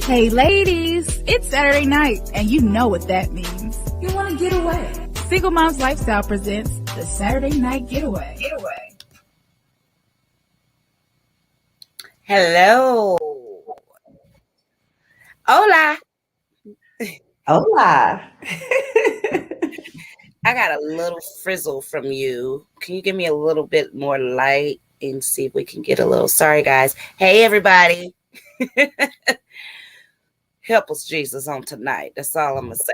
Hey ladies, it's Saturday night and you know what that means. You want to get away. Single Moms Lifestyle presents the Saturday Night Getaway. Hello. Hola. Hola. I got a little frizzle from you. Can you give me a little bit more light and see if we can get a little? Sorry, guys. Hey, everybody. Help us, Jesus, on tonight. That's all I'm going to say.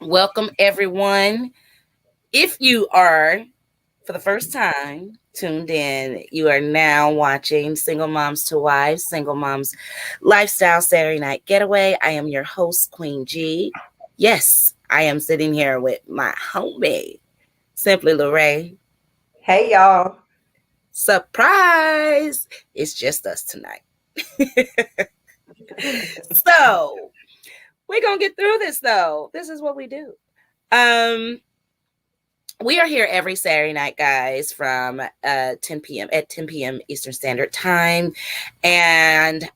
Welcome, everyone. If you are, for the first time, tuned in, you are now watching Single Moms to Wives, Single Moms Lifestyle Saturday Night Getaway. I am your host, Queen G. Yes, I am sitting here with my homie, Simply Lorraine. Hey, y'all. Surprise! It's just us tonight. So, we're going to get through this, though. This is what we do. We are here every Saturday night, guys, from 10 p.m. Eastern Standard Time. And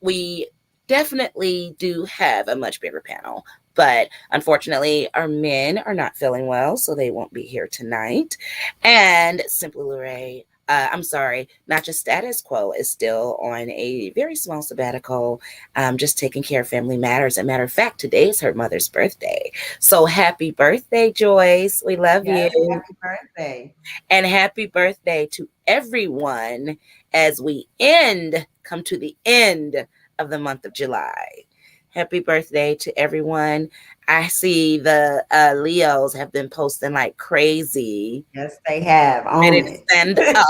we definitely do have a much bigger panel. But unfortunately, our men are not feeling well, so they won't be here tonight. And Simply Lorraine, I'm sorry, not just Status Quo is still on a very small sabbatical, just taking care of family matters. As a matter of fact, today is her mother's birthday. So happy birthday, Joyce. We love you. Happy birthday. And happy birthday to everyone as we come to the end of the month of July. Happy birthday to everyone. I see the Leos have been posting like crazy. Yes, they have. Ready to stand up.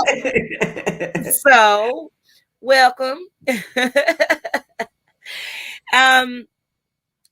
So, welcome.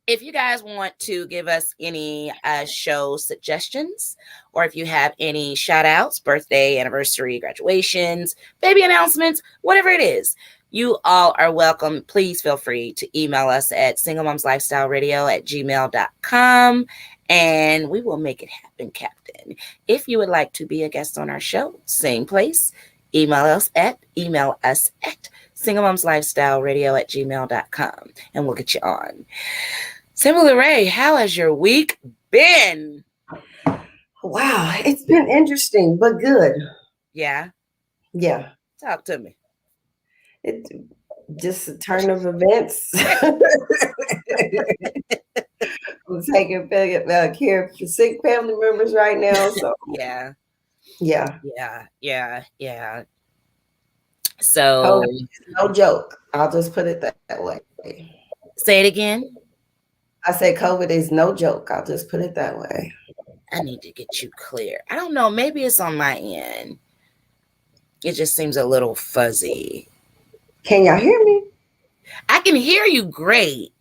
If you guys want to give us any show suggestions, or if you have any shout outs, birthday, anniversary, graduations, baby announcements, whatever it is, you all are welcome. Please feel free to email us at singlemomslifestyleradio@gmail.com, and we will make it happen, Captain. If you would like to be a guest on our show, same place, email us at singlemomslifestyleradio@gmail.com, and we'll get you on. Simply Ray, how has your week been? Wow, it's been interesting, but good. Yeah? Yeah. Talk to me. It's just a turn of events. I'm taking care of sick family members right now. So Yeah. Yeah. So, no joke. I'll just put it that way. say it again. I say COVID is no joke. I'll just put it that way. I need to get you clear. I don't know. Maybe it's on my end. It just seems a little fuzzy. Can y'all hear me? I can hear you great,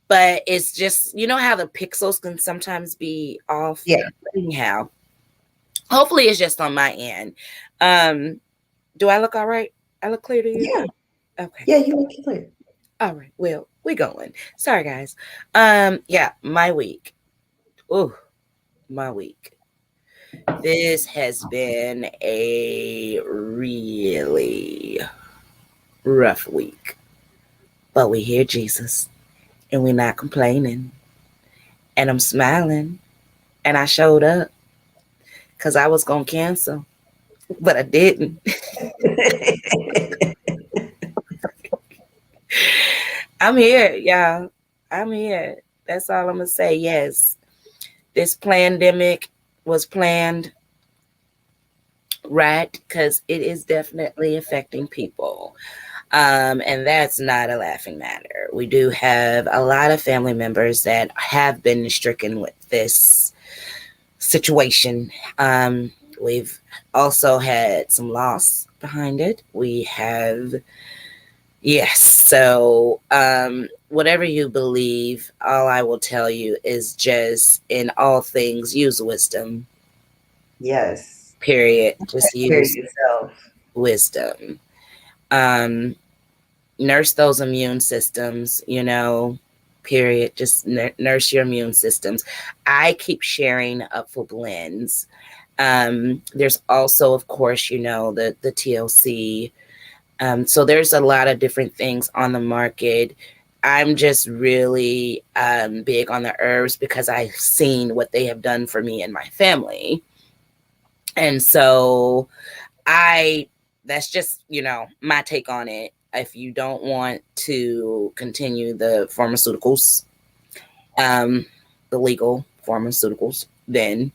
but it's just, you know how the pixels can sometimes be off? Yeah. Anyhow, hopefully it's just on my end. Do I look all right? I look clear to you? Yeah. Okay. Yeah, you look clear. All right. Well, we're going. Sorry, guys. Yeah, my week. Ooh, my week. This has been a really rough week. But we hear Jesus and we're not complaining. And I'm smiling. And I showed up because I was going to cancel, but I didn't. I'm here, y'all. I'm here. That's all I'm going to say. Yes, this pandemic was planned right because it is definitely affecting people. And that's not a laughing matter. We do have a lot of family members that have been stricken with this situation. We've also had some loss behind it. We have, yes. So, whatever you believe, all I will tell you is just in all things, use wisdom. Yes. Period. Just use yourself. Wisdom. Nurse those immune systems, period. Just nurse your immune systems. I keep sharing Upful Blends. There's also, of course, the TLC So there's a lot of different things on the market. I'm just really big on the herbs because I've seen what they have done for me and my family. And so that's just, my take on it. If you don't want to continue the pharmaceuticals, the legal pharmaceuticals, then,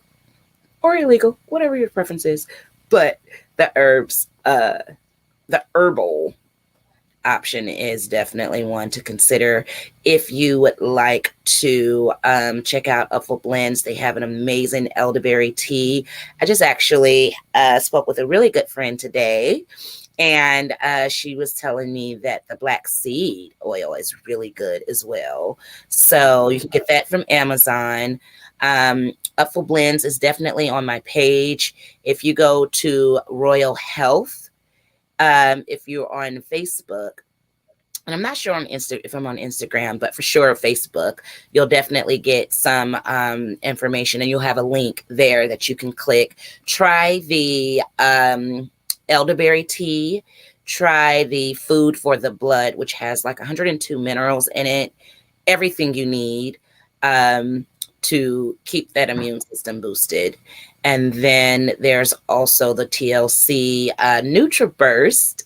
or illegal, whatever your preference is, but the herbs, the herbal option is definitely one to consider. If you would like to check out Upful Blends, they have an amazing elderberry tea. I just actually spoke with a really good friend today, and she was telling me that the black seed oil is really good as well. So you can get that from Amazon. Upful Blends is definitely on my page. If you go to Royal Health, if you're on Facebook, and I'm not sure if I'm on Instagram, but for sure Facebook, you'll definitely get some information, and you'll have a link there that you can click. Try the elderberry tea. Try the food for the blood, which has like 102 minerals in it, everything you need to keep that immune system boosted. And then there's also the TLC NutriBurst.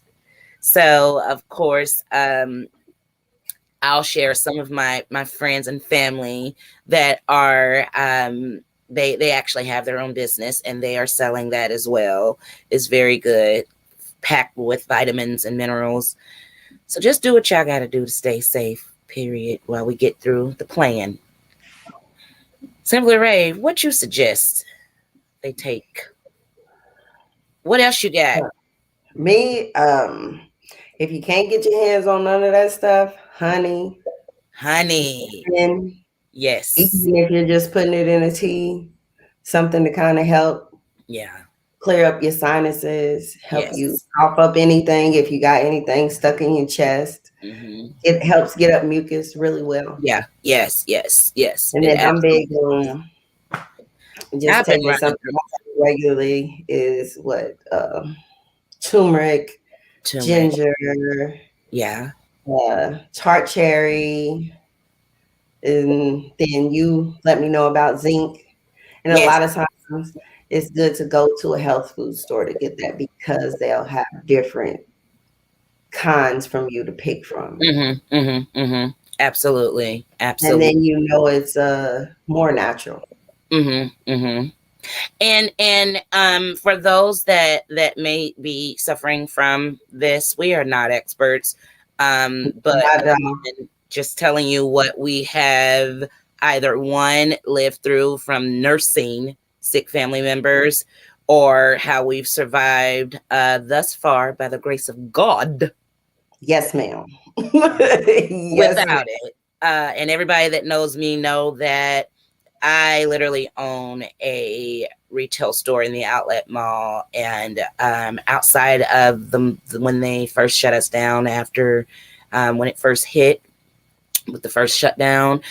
So of course, I'll share some of my friends and family that are they actually have their own business, and they are selling that as well. It's very good, packed with vitamins and minerals. So just do what y'all got to do to stay safe, period, while we get through the plan. Simply Ray, what you suggest they take? What else you got? Me, if you can't get your hands on none of that stuff, honey, and Yes. even if you're just putting it in a tea, something to kind of help clear up your sinuses, help you cough up anything if you got anything stuck in your chest. It helps get up mucus really well. Yeah. Yes. And then I'm big on just taking something regularly is what turmeric, ginger, tart cherry, and then you let me know about zinc. And a lot of times it's good to go to a health food store to get that because they'll have different kinds from you to pick from. Absolutely. And then it's more natural. And for those that may be suffering from this, we are not experts, but just telling you what we have either one lived through from nursing sick family members, or how we've survived thus far by the grace of God. Yes, ma'am. Without it. And everybody that knows me know that I literally own a retail store in the outlet mall, and outside of when they first shut us down after when it first hit with the first shutdown,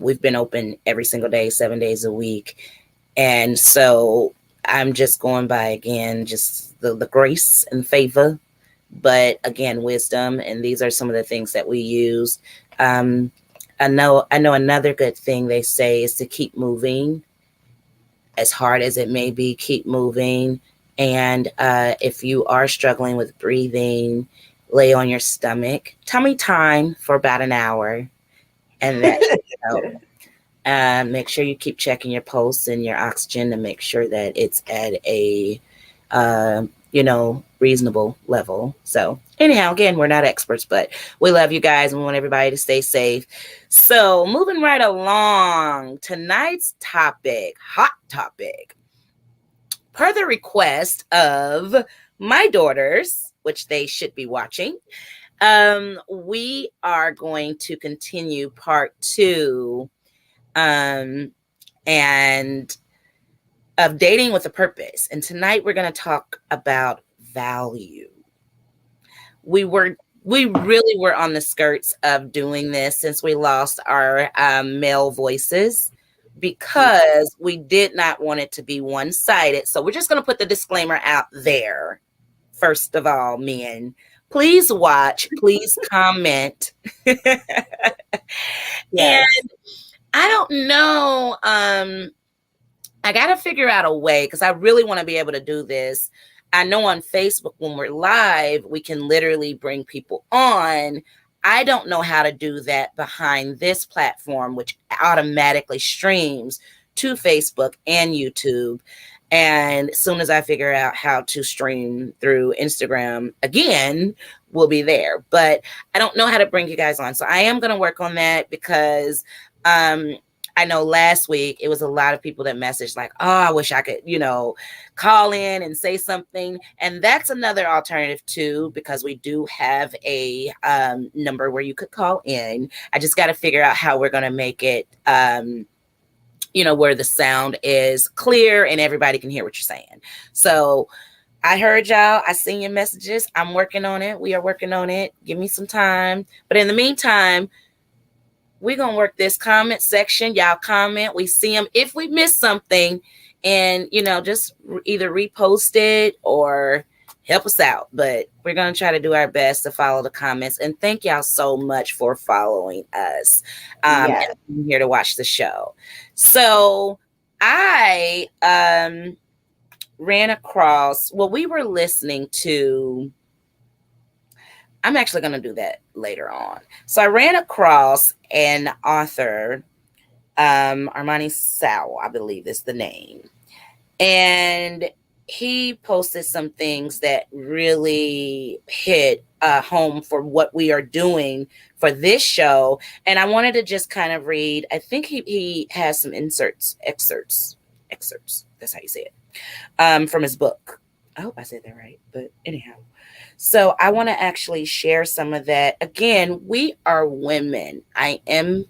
we've been open every single day, 7 days a week. And so I'm just going by, again, just the grace and favor, but again, wisdom. And these are some of the things that we use. I know another good thing they say is to keep moving. As hard as it may be, keep moving. And if you are struggling with breathing, lay on your stomach, tummy time for about an hour, and that should help. Make sure you keep checking your pulse and your oxygen to make sure that it's at a reasonable level. So anyhow, again, we're not experts, but we love you guys and we want everybody to stay safe. So moving right along, tonight's topic, hot topic, per the request of my daughters, which they should be watching, we are going to continue part 2 and of dating with a purpose. And tonight we're going to talk about value. We really were on the skirts of doing this since we lost our male voices, because we did not want it to be one-sided. So we're just going to put the disclaimer out there. First of all, men, Please watch, please comment. And Yes. I don't know, I got to figure out a way because I really want to be able to do this. I know on Facebook when we're live, we can literally bring people on. I don't know how to do that behind this platform, which automatically streams to Facebook and YouTube. And as soon as I figure out how to stream through Instagram again, we'll be there. But I don't know how to bring you guys on. So I am going to work on that because I know last week it was a lot of people that messaged like, oh, I wish I could, call in and say something. And that's another alternative too, because we do have a number where you could call in. I just got to figure out how we're going to make it, where the sound is clear and everybody can hear what you're saying. So I heard y'all. I seen your messages. I'm working on it. We are working on it. Give me some time. But in the meantime, we're going to work this comment section. Y'all comment. We see them. If we miss something and, just either repost it or help us out. But we're going to try to do our best to follow the comments. And thank y'all so much for following us and being here to watch the show. So I ran across, we were listening to, I'm actually going to do that later on. So I ran across an author, Armani Sowell, I believe is the name. And he posted some things that really hit home for what we are doing for this show. And I wanted to just kind of read, I think he has some excerpts. That's how you say it, from his book. I hope I said that right. But anyhow. So I want to actually share some of that. Again, we are women. I am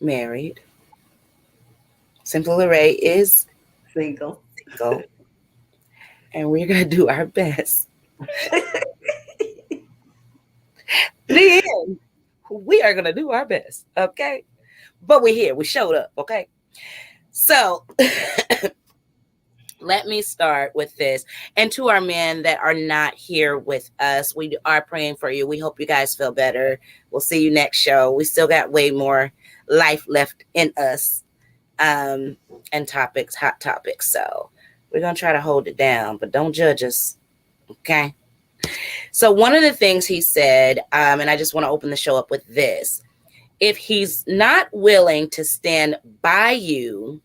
married. Simple Array is single. And we're going to do our best. Then we are going to do our best. Okay. But we're here. We showed up. Okay. So let me start with this. And to our men that are not here with us, we are praying for you. We hope you guys feel better. We'll see you next show. We still got way more life left in us, and topics, hot topics. So we're going to try to hold it down, but don't judge us. Okay. So one of the things he said, and I just want to open the show up with this. If he's not willing to stand by you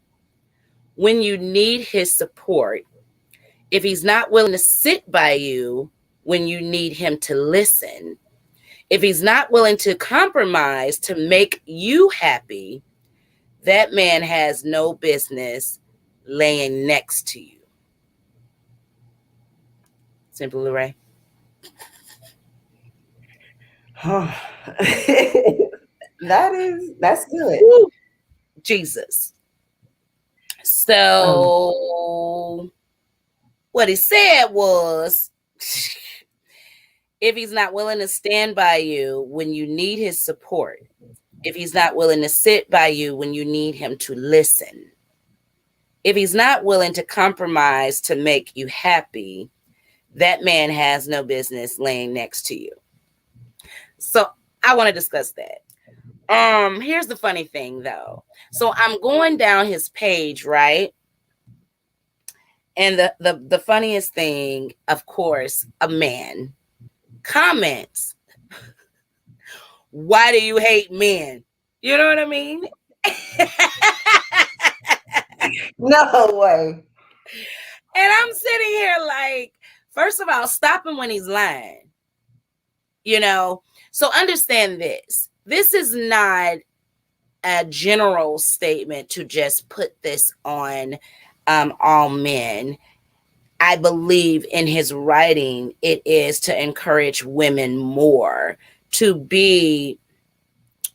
when you need his support, if he's not willing to sit by you when you need him to listen, if he's not willing to compromise to make you happy, that man has no business laying next to you. Simple Array. That's good. Woo. Jesus. So what he said was, if he's not willing to stand by you when you need his support, if he's not willing to sit by you when you need him to listen, if he's not willing to compromise to make you happy, that man has no business laying next to you. So I want to discuss that. Here's the funny thing though. So I'm going down his page, right? And the funniest thing, of course, a man comments, why do you hate men? You know what I mean? No way. And I'm sitting here like, first of all, stop him when he's lying. So understand this. This is not a general statement to just put this on all men. I believe in his writing, it is to encourage women more to be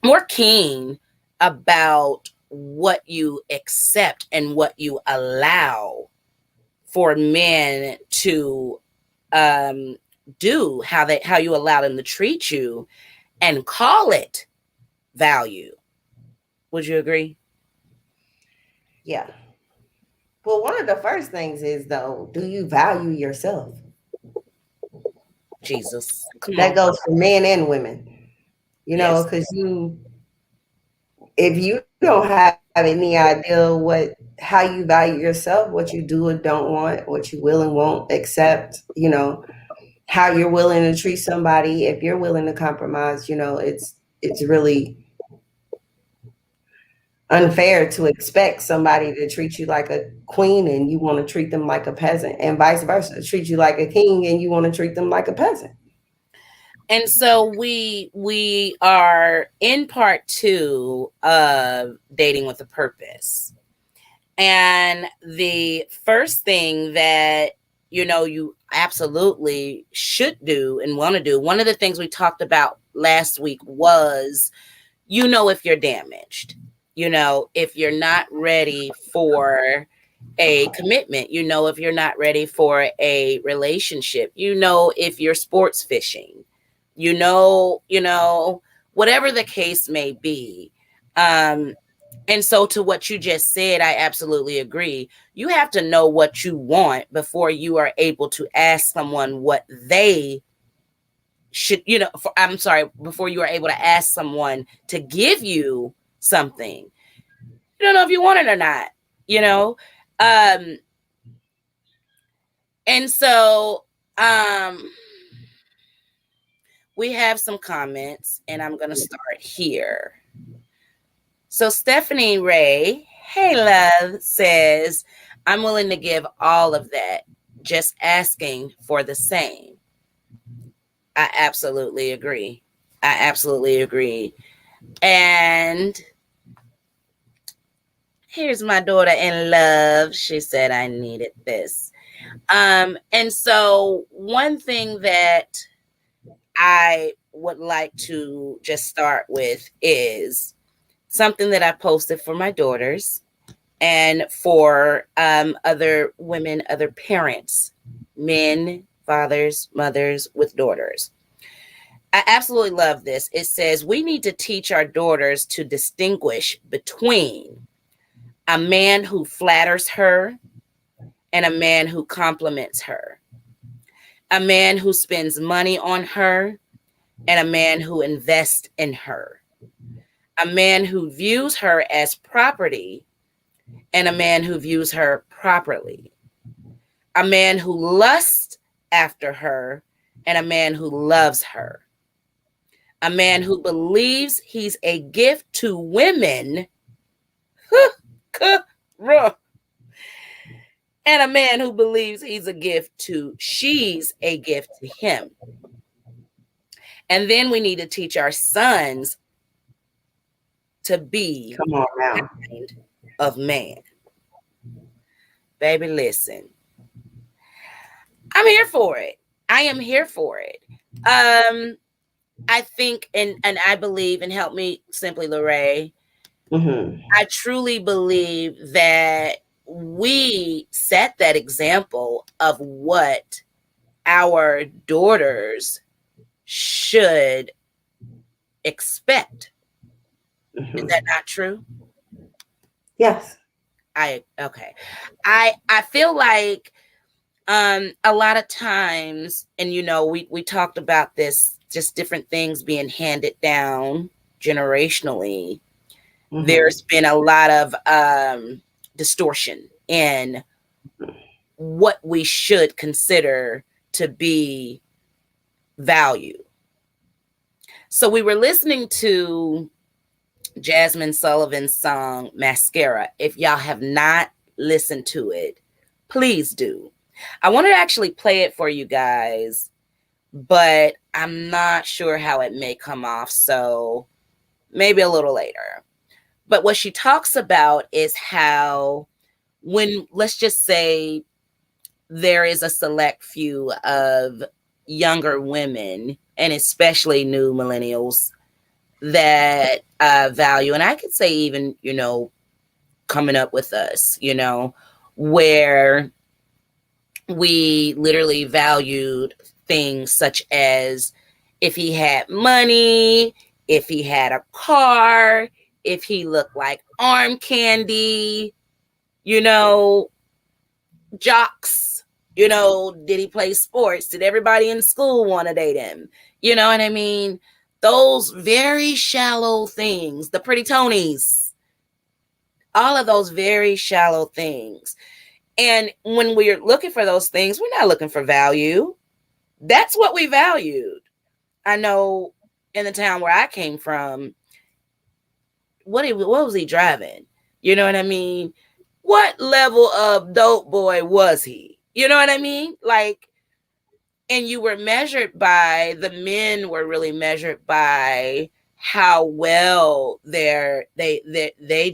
more keen about what you accept and what you allow for men to do, how you allow them to treat you, and call it value. Would you agree? Yeah. Well, one of the first things is, though, do you value yourself? Jesus, come That on. goes for men and women. You know, Yes. because if you don't have any idea how you value yourself, what you do and don't want, what you will and won't accept, how you're willing to treat somebody, if you're willing to compromise, it's really unfair to expect somebody to treat you like a queen and you want to treat them like a peasant, and vice versa, treat you like a king and you want to treat them like a peasant. And so we are in part 2 of Dating with a Purpose. And the first thing that you absolutely should do and want to do, one of the things we talked about last week was, if you're damaged, if you're not ready for a commitment, if you're not ready for a relationship, if you're sports fishing, whatever the case may be. And so to what you just said, I absolutely agree. You have to know what you want before you are able to ask someone what they should, before you are able to ask someone to give you something. You don't know if you want it or not, you know? And so we have some comments, and I'm going to start here. So Stephanie Ray, hey love, says, I'm willing to give all of that, just asking for the same. I absolutely agree. And here's my daughter in love. She said I needed this. And so one thing that I would like to just start with is something that I posted for my daughters and for other women, other parents, men, fathers, mothers with daughters. I absolutely love this. It says, we need to teach our daughters to distinguish between a man who flatters her and a man who compliments her, a man who spends money on her and a man who invests in her, a man who views her as property and a man who views her properly, a man who lusts after her and a man who loves her, a man who believes he's a gift to women and a man who believes she's a gift to him. And then we need to teach our sons to be that kind of man. Baby, listen. I'm here for it. I am here for it. I think and I believe, and help me simply, Lorraine. Mm-hmm. I truly believe that we set that example of what our daughters should expect. Mm-hmm. Is that not true? Yes. Okay. I feel like a lot of times, and we talked about this, just different things being handed down generationally. Mm-hmm. There's been a lot of distortion in what we should consider to be value. So we were listening to Jasmine Sullivan's song Mascara. If y'all have not listened to it, please do. I wanted to actually play it for you guys, but I'm not sure how it may come off, so maybe a little later. But what she talks about is how when, let's just say, there is a select few of younger women, and especially new millennials, that value, and I could say even, coming up with us, where we literally valued things such as if he had money, if he had a car, if he looked like arm candy, jocks, You know, did he play sports? Did everybody in school want to date him? You know what I mean? Those very shallow things, the pretty Tonys, all of those very shallow things. And when we're looking for those things, we're not looking for value. That's what we valued. I know in the town where I came from, what was he driving? You know what I mean? What level of dope boy was he? You know what I mean? Like, and you were measured by, the men were really measured by how well they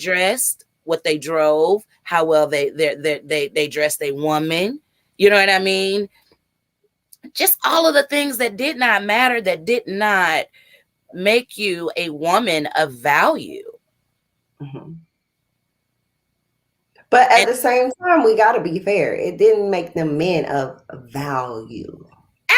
dressed, what they drove, how well they dressed a woman. You know what I mean? Just all of the things that did not matter, that did not make you a woman of value. Mm-hmm. But at the same time, we got to be fair. It didn't make them men of value.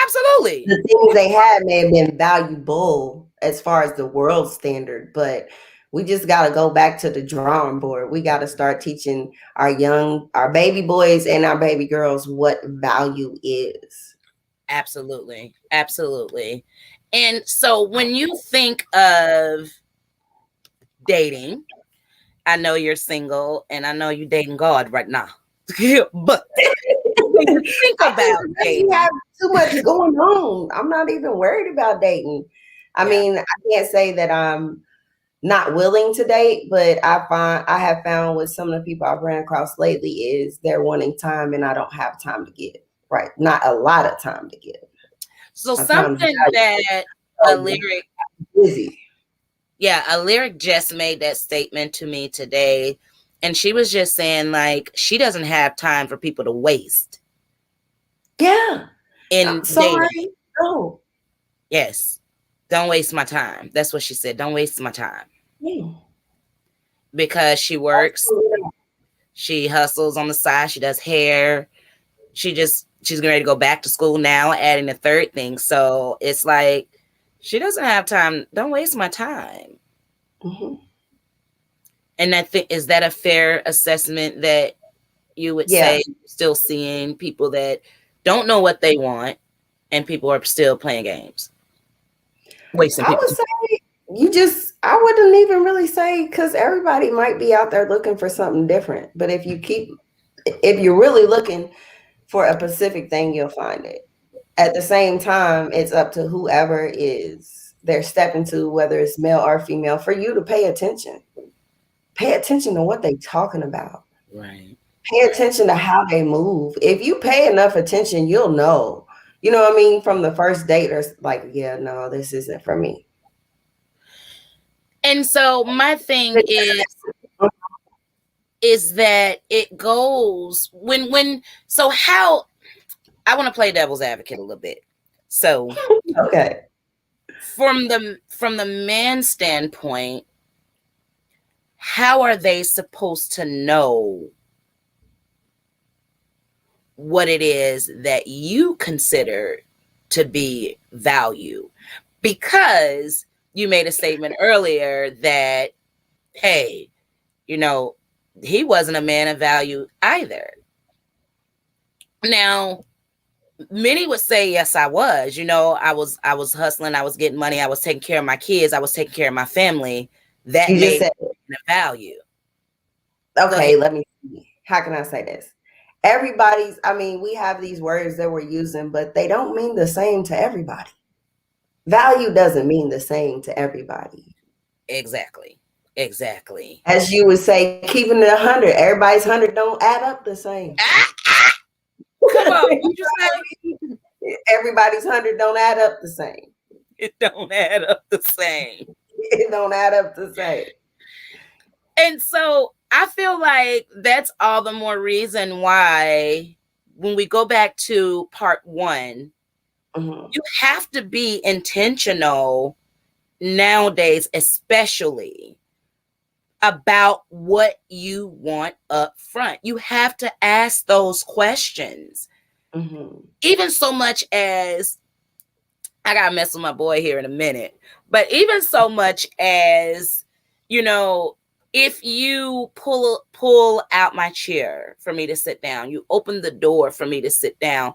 Absolutely. The things they had may have been valuable as far as the world standard, but we just got to go back to the drawing board. We got to start teaching our baby boys and our baby girls what value is. Absolutely. Absolutely. And so when you think of dating, I know you're single and I know you're dating God right now. But when you think about dating, you have too much going on. I'm not even worried about dating. I mean, I can't say that I'm not willing to date, but I have found with some of the people I've ran across lately is they're wanting time and I don't have time to give. Right. Not a lot of time to give. So something that a lyric busy. Yeah, a lyric just made that statement to me today. And she was just saying, like, she doesn't have time for people to waste. Yeah. In sorry. dating. No. Yes. Don't waste my time. That's what she said. Don't waste my time. Because she works. She hustles on the side. She does hair. She's getting ready to go back to school now, adding a third thing. So it's like, she doesn't have time. Don't waste my time. Mm-hmm. And I think, is that a fair assessment that you would say, still seeing people that don't know what they want and people are still playing games? Wasting people. I would say I wouldn't even really say, because everybody might be out there looking for something different. But if you're really looking for a specific thing, you'll find it. At the same time, it's up to whoever they're stepping to, whether it's male or female, for you to pay attention. Pay attention to what they're talking about. Right. Pay attention to how they move. If you pay enough attention, you'll know. You know what I mean? From the first date, or like, yeah, no, this isn't for me. And so my thing is that it goes so how, I want to play devil's advocate a little bit. So okay. From the man's standpoint, how are they supposed to know what it is that you consider to be value? Because you made a statement earlier that, hey, you know, he wasn't a man of value either. Now, many would say, yes, I was. You know, I was hustling, I was getting money, I was taking care of my kids, I was taking care of my family. That you made just said me a value. Okay, let me see. How can I say this? We have these words that we're using, but they don't mean the same to everybody. Value doesn't mean the same to everybody. Exactly. As you would say, keeping it 100, everybody's 100 don't add up the same. Come on, you just say everybody's 100 don't add up the same. It don't add up the same. It don't add up the same. And so I feel like that's all the more reason why, when we go back to part 1, you have to be intentional nowadays, especially about what you want up front. You have to ask those questions. Even so much as, I gotta mess with my boy here in a minute, but even so much as, you know, If you pull out my chair for me to sit down, you open the door for me to sit down,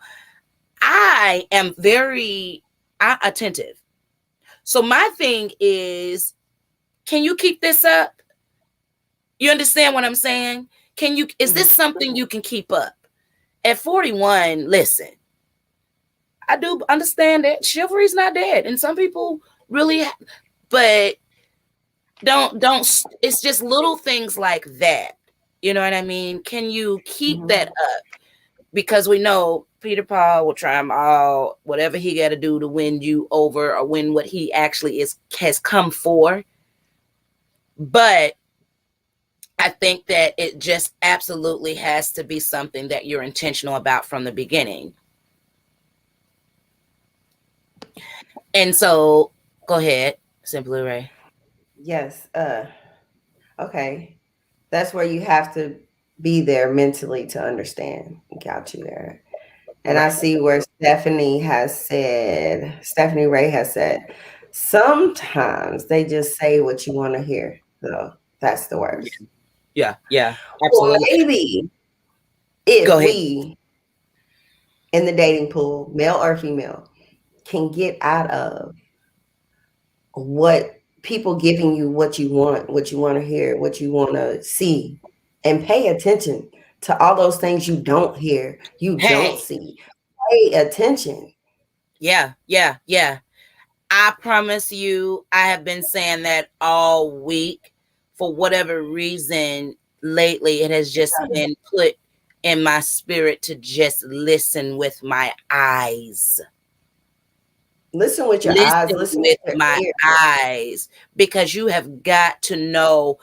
I am very attentive. So my thing is, can you keep this up? You understand what I'm saying? Is this something you can keep up? At 41, listen, I do understand that chivalry's not dead. And some people really, but don't, it's just little things like that. You know what I mean? Can you keep that up? Because we know Peter Paul will try him all, whatever he got to do to win you over or win what he actually has come for. But I think that it just absolutely has to be something that you're intentional about from the beginning. And so, go ahead, Simply Ray. Yes. Okay. That's where you have to be there mentally to understand. Got you there. And I see where Stephanie Ray has said, sometimes they just say what you want to hear. So that's the worst. Yeah, Or absolutely. maybe if Go ahead. we in the dating pool, male or female, can get out of what people giving you what you want to hear, what you want to see, and pay attention to all those things you don't hear, you don't see. Pay attention. Yeah. I promise you, I have been saying that all week. For whatever reason, lately, it has just been put in my spirit to just listen with my eyes. Listen with your eyes. Listen with your my ears. eyes, because you have got to know.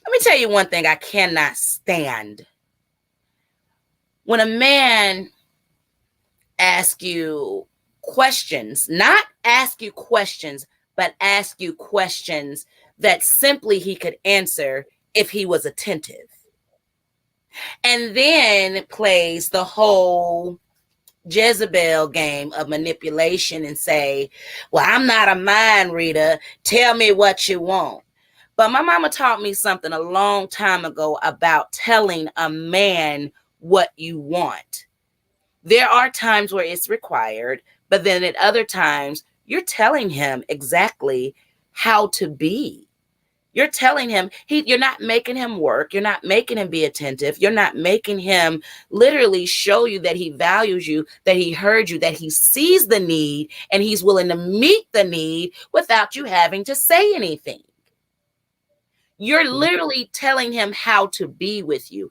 Let me tell you one thing I cannot stand. When a man asks you questions, not ask you questions, but ask you questions that simply he could answer if he was attentive. And then plays the whole Jezebel game of manipulation and say, well, I'm not a mind reader. Tell me what you want. But my mama taught me something a long time ago about telling a man what you want. There are times where it's required, but then at other times, you're telling him exactly how to be. You're telling him, you're not making him work. You're not making him be attentive. You're not making him literally show you that he values you, that he heard you, that he sees the need, and he's willing to meet the need without you having to say anything. You're literally telling him how to be with you.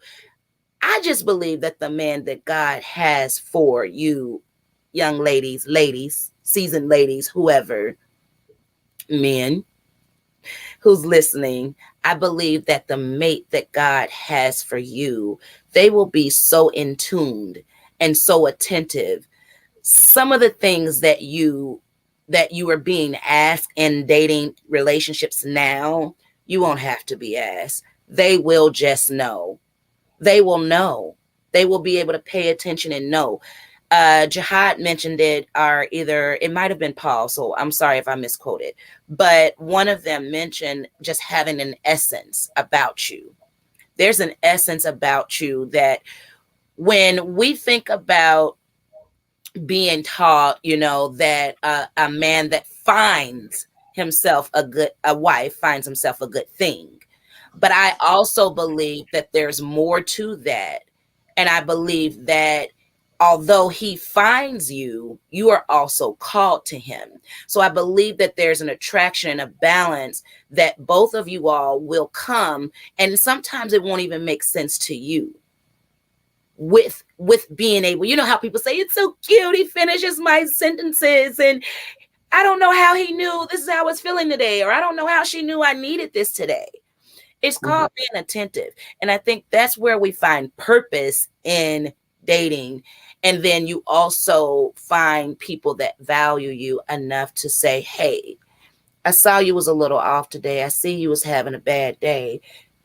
I just believe that the man that God has for you, young ladies, seasoned ladies, whoever, men, who's listening, I believe that the mate that God has for you, they will be so in tuned and so attentive. Some of the things that you are being asked in dating relationships now, you won't have to be asked. They will just know. They will know. They will be able to pay attention and know. Jihad mentioned it, or either it might have been Paul, so I'm sorry if I misquoted, but one of them mentioned just having an essence about you. There's an essence about you that when we think about being taught, that a man that finds himself a wife finds himself a good thing. But I also believe that there's more to that. And I believe that although he finds you, you are also called to him. So I believe that there's an attraction and a balance that both of you all will come. And sometimes it won't even make sense to you with being able, how people say, it's so cute, he finishes my sentences, and I don't know how he knew this is how I was feeling today, or I don't know how she knew I needed this today. It's called being attentive. And I think that's where we find purpose in dating. And then you also find people that value you enough to say, hey, I saw you was a little off today. I see you was having a bad day.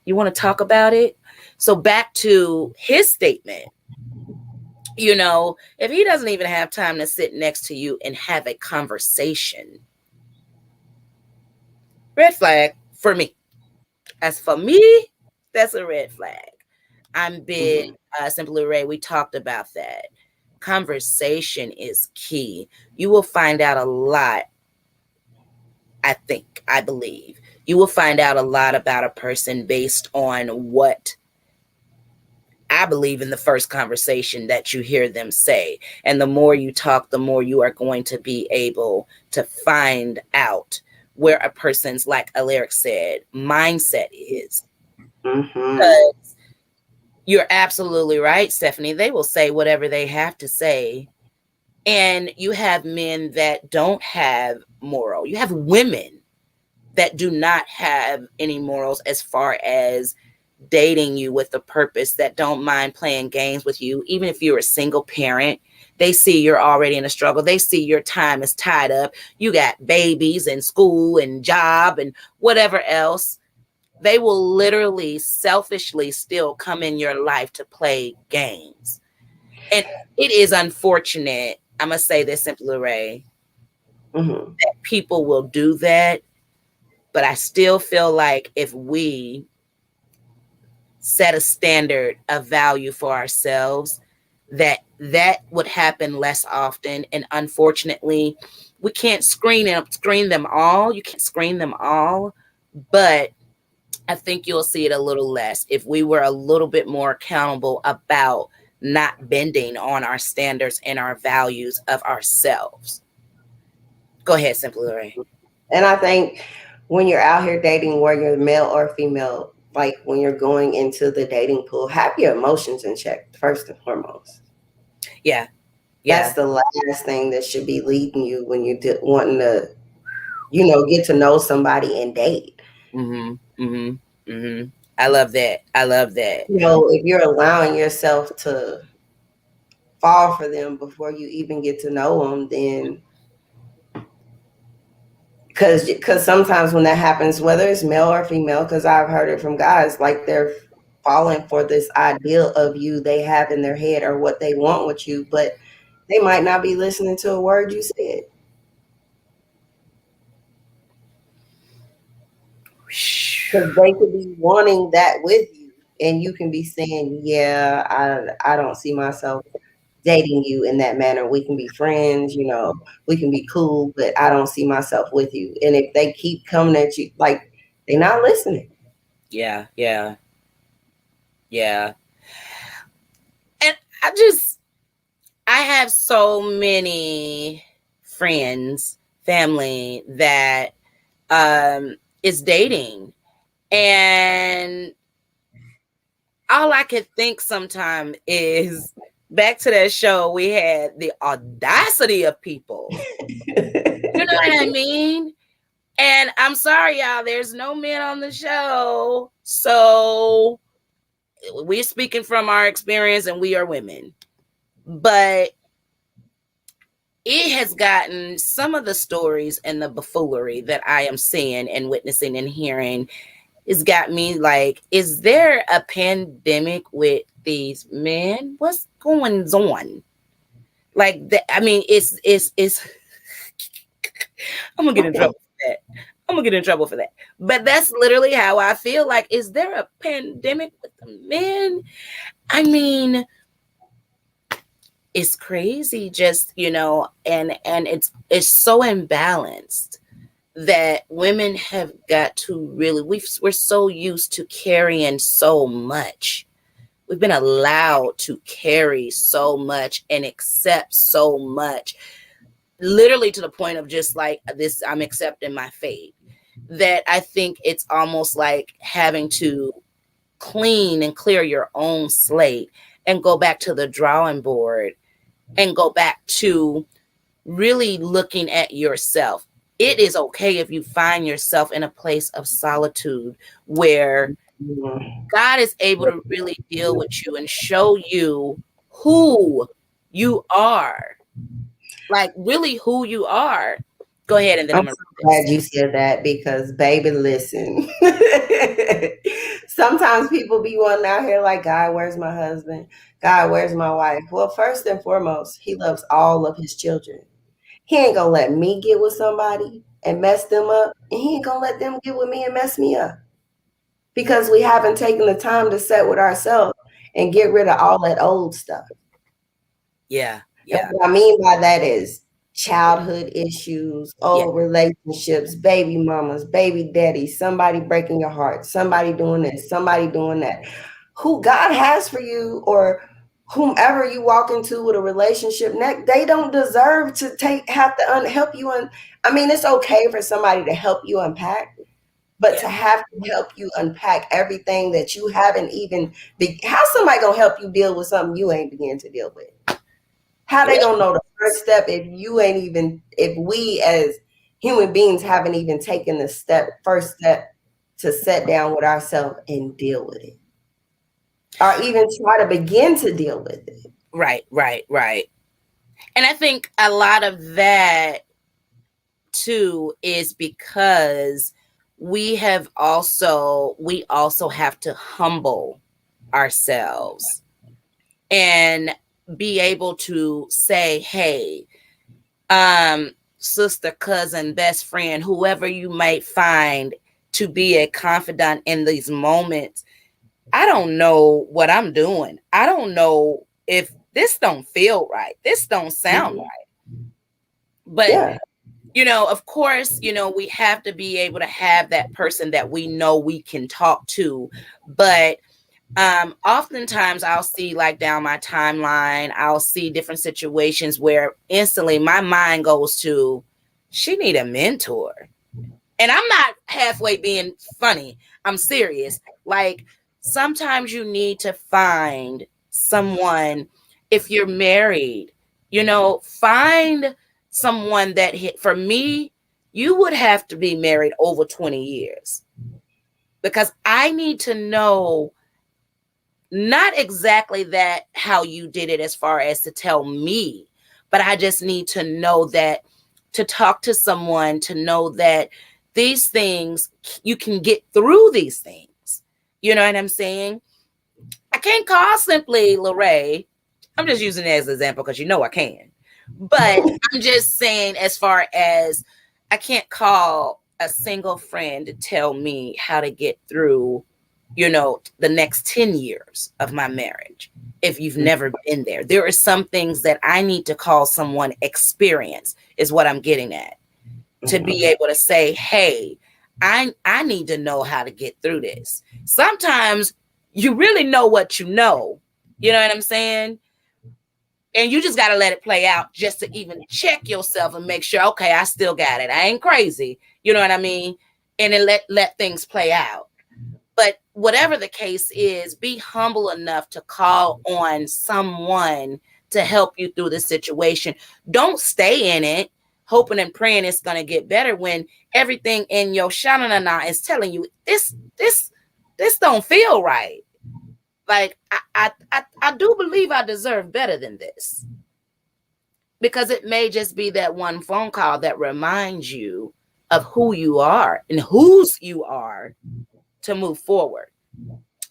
You want to talk about it? So back to his statement, if he doesn't even have time to sit next to you and have a conversation, red flag for me. As for me, that's a red flag. I'm big, Mm-hmm. Simply Ray. We talked about that. Conversation is key. You will find out a lot. I believe you will find out a lot about a person based on what I believe in the first conversation that you hear them say. And the more you talk, the more you are going to be able to find out where a person's, like Alaric said, mindset is. Mm-hmm. You're absolutely right, Stephanie. They will say whatever they have to say. And you have men that don't have moral. You have women that do not have any morals as far as dating you with a purpose, that don't mind playing games with you. Even if you're a single parent, they see you're already in a struggle. They see your time is tied up. You got babies and school and job and whatever else. They will literally selfishly still come in your life to play games. And it is unfortunate. I'm going to say this, Simply Ray, Mm-hmm. that people will do that. But I still feel like if we set a standard of value for ourselves, that would happen less often. And unfortunately, we can't screen them all. You can't screen them all, but I think you'll see it a little less if we were a little bit more accountable about not bending on our standards and our values of ourselves. Go ahead, Simply Ray. And I think when you're out here dating, where you're male or female, like when you're going into the dating pool, have your emotions in check first and foremost. Yeah. That's the last thing that should be leading you when you're wanting to, get to know somebody and date. Mm-hmm. Mm-hmm. Mm-hmm. I love that. I love that. If you're allowing yourself to fall for them before you even get to know them, then because sometimes when that happens, whether it's male or female, because I've heard it from guys, like they're falling for this ideal of you they have in their head or what they want with you, but they might not be listening to a word you said. Because they could be wanting that with you, and you can be saying, "Yeah, I don't see myself dating you in that manner. We can be friends, we can be cool, but I don't see myself with you." And if they keep coming at you, like they're not listening. Yeah, yeah, yeah. And I have so many friends, family that is dating, and all I can think sometimes is back to that show we had, the audacity of people. You know what I mean? And I'm sorry, y'all, there's no men on the show. So we're speaking from our experience and we are women. But it has gotten some of the stories and the buffoonery that I am seeing and witnessing and hearing. It's got me like, is there a pandemic with these men? What's going on? Like that, I mean, it's I'm gonna get in trouble for that. I'm gonna get in trouble for that. But that's literally how I feel. Like, is there a pandemic with the men? I mean, it's crazy, just and it's so imbalanced that women have got to really, we're so used to carrying so much. We've been allowed to carry so much and accept so much, literally to the point of just like this, I'm accepting my fate, that I think it's almost like having to clean and clear your own slate and go back to the drawing board and go back to really looking at yourself. It is okay if you find yourself in a place of solitude where God is able to really deal with you and show you who you are, like really who you are. Go ahead, and then I'm I'm gonna so read glad you said that because, baby, listen. Sometimes people be wanting out here like, God, where's my husband? God, where's my wife? Well, first and foremost, he loves all of his children. He ain't gonna let me get with somebody and mess them up, and he ain't gonna let them get with me and mess me up. because we haven't taken the time to sit with ourselves and get rid of all that old stuff. Yeah. And what I mean by that is childhood issues, old relationships, baby mamas, baby daddies, somebody breaking your heart, somebody doing this, somebody doing that. Who God has for you, or whomever you walk into with a relationship, they don't deserve to have to help you. I mean, it's okay for somebody to help you unpack, but to have to help you unpack everything that you haven't even, how somebody gonna help you deal with something you ain't begin to deal with? How they gonna know the first step if we as human beings haven't even taken the first step to sit down with ourselves and deal with it, or even try to begin to deal with it? Right. And I think a lot of that too is because we also have to humble ourselves and be able to say, hey, sister, cousin, best friend, whoever you might find to be a confidant in these moments, I don't know what I'm doing. I don't know if this don't feel right. This don't sound right. But of course, we have to be able to have that person that we know we can talk to. But oftentimes I'll see, like, down my timeline, I'll see different situations where instantly my mind goes to, she need a mentor. And I'm not halfway being funny. I'm serious. Like, sometimes you need to find someone. If you're married, find someone that for me, you would have to be married over 20 years, because I need to know not exactly that how you did it as far as to tell me, but I just need to know that, to talk to someone, to know that these things, you can get through these things. You know what I'm saying? I can't call simply Lorraine. I'm just using it as an example because I can. But I'm just saying, as far as I can't call a single friend to tell me how to get through, the next 10 years of my marriage. If you've never been there, there are some things that I need to call someone experience, is what I'm getting at, to be able to say, hey, I need to know how to get through this. Sometimes you really know what you know. You know what I'm saying? And you just got to let it play out, just to even check yourself and make sure, okay, I still got it. I ain't crazy. You know what I mean? And then let things play out. But whatever the case is, be humble enough to call on someone to help you through the situation. Don't stay in it, hoping and praying it's going to get better, when everything in your shanana is telling you this don't feel right. Like, I do believe I deserve better than this, because it may just be that one phone call that reminds you of who you are and whose you are to move forward.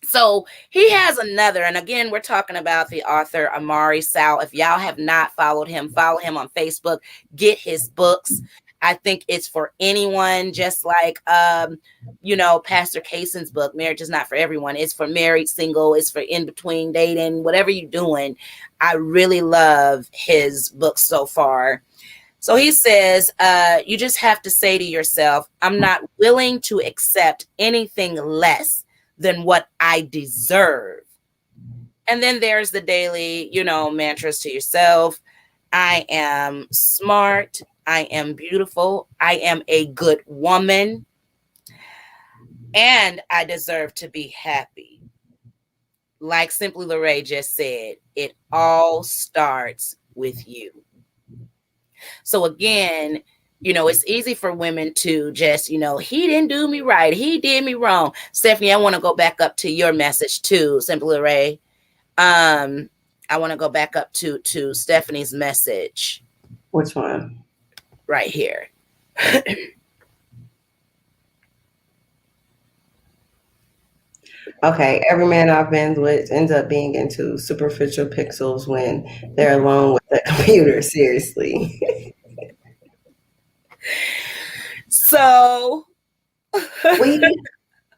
So he has another, and again, we're talking about the author Amari Sal. If y'all have not followed him, follow him on Facebook, get his books. I think it's for anyone, just like Pastor Kaysen's book, Marriage is Not for Everyone. It's for married, single, it's for in between, dating, whatever you're doing. I really love his books so far. So he says, you just have to say to yourself, I'm not willing to accept anything less than what I deserve. And then there's the daily, mantras to yourself. I am smart. I am beautiful. I am a good woman. And I deserve to be happy. Like Simply Lorraine just said, it all starts with you. So again, it's easy for women to just, he didn't do me right. He did me wrong. Stephanie, I want to go back up to your message too, Simply Ray. I want to go back up to Stephanie's message. Which one? Right here. Okay, every man I've been with ends up being into superficial pixels when they're alone with the computer. Seriously. So we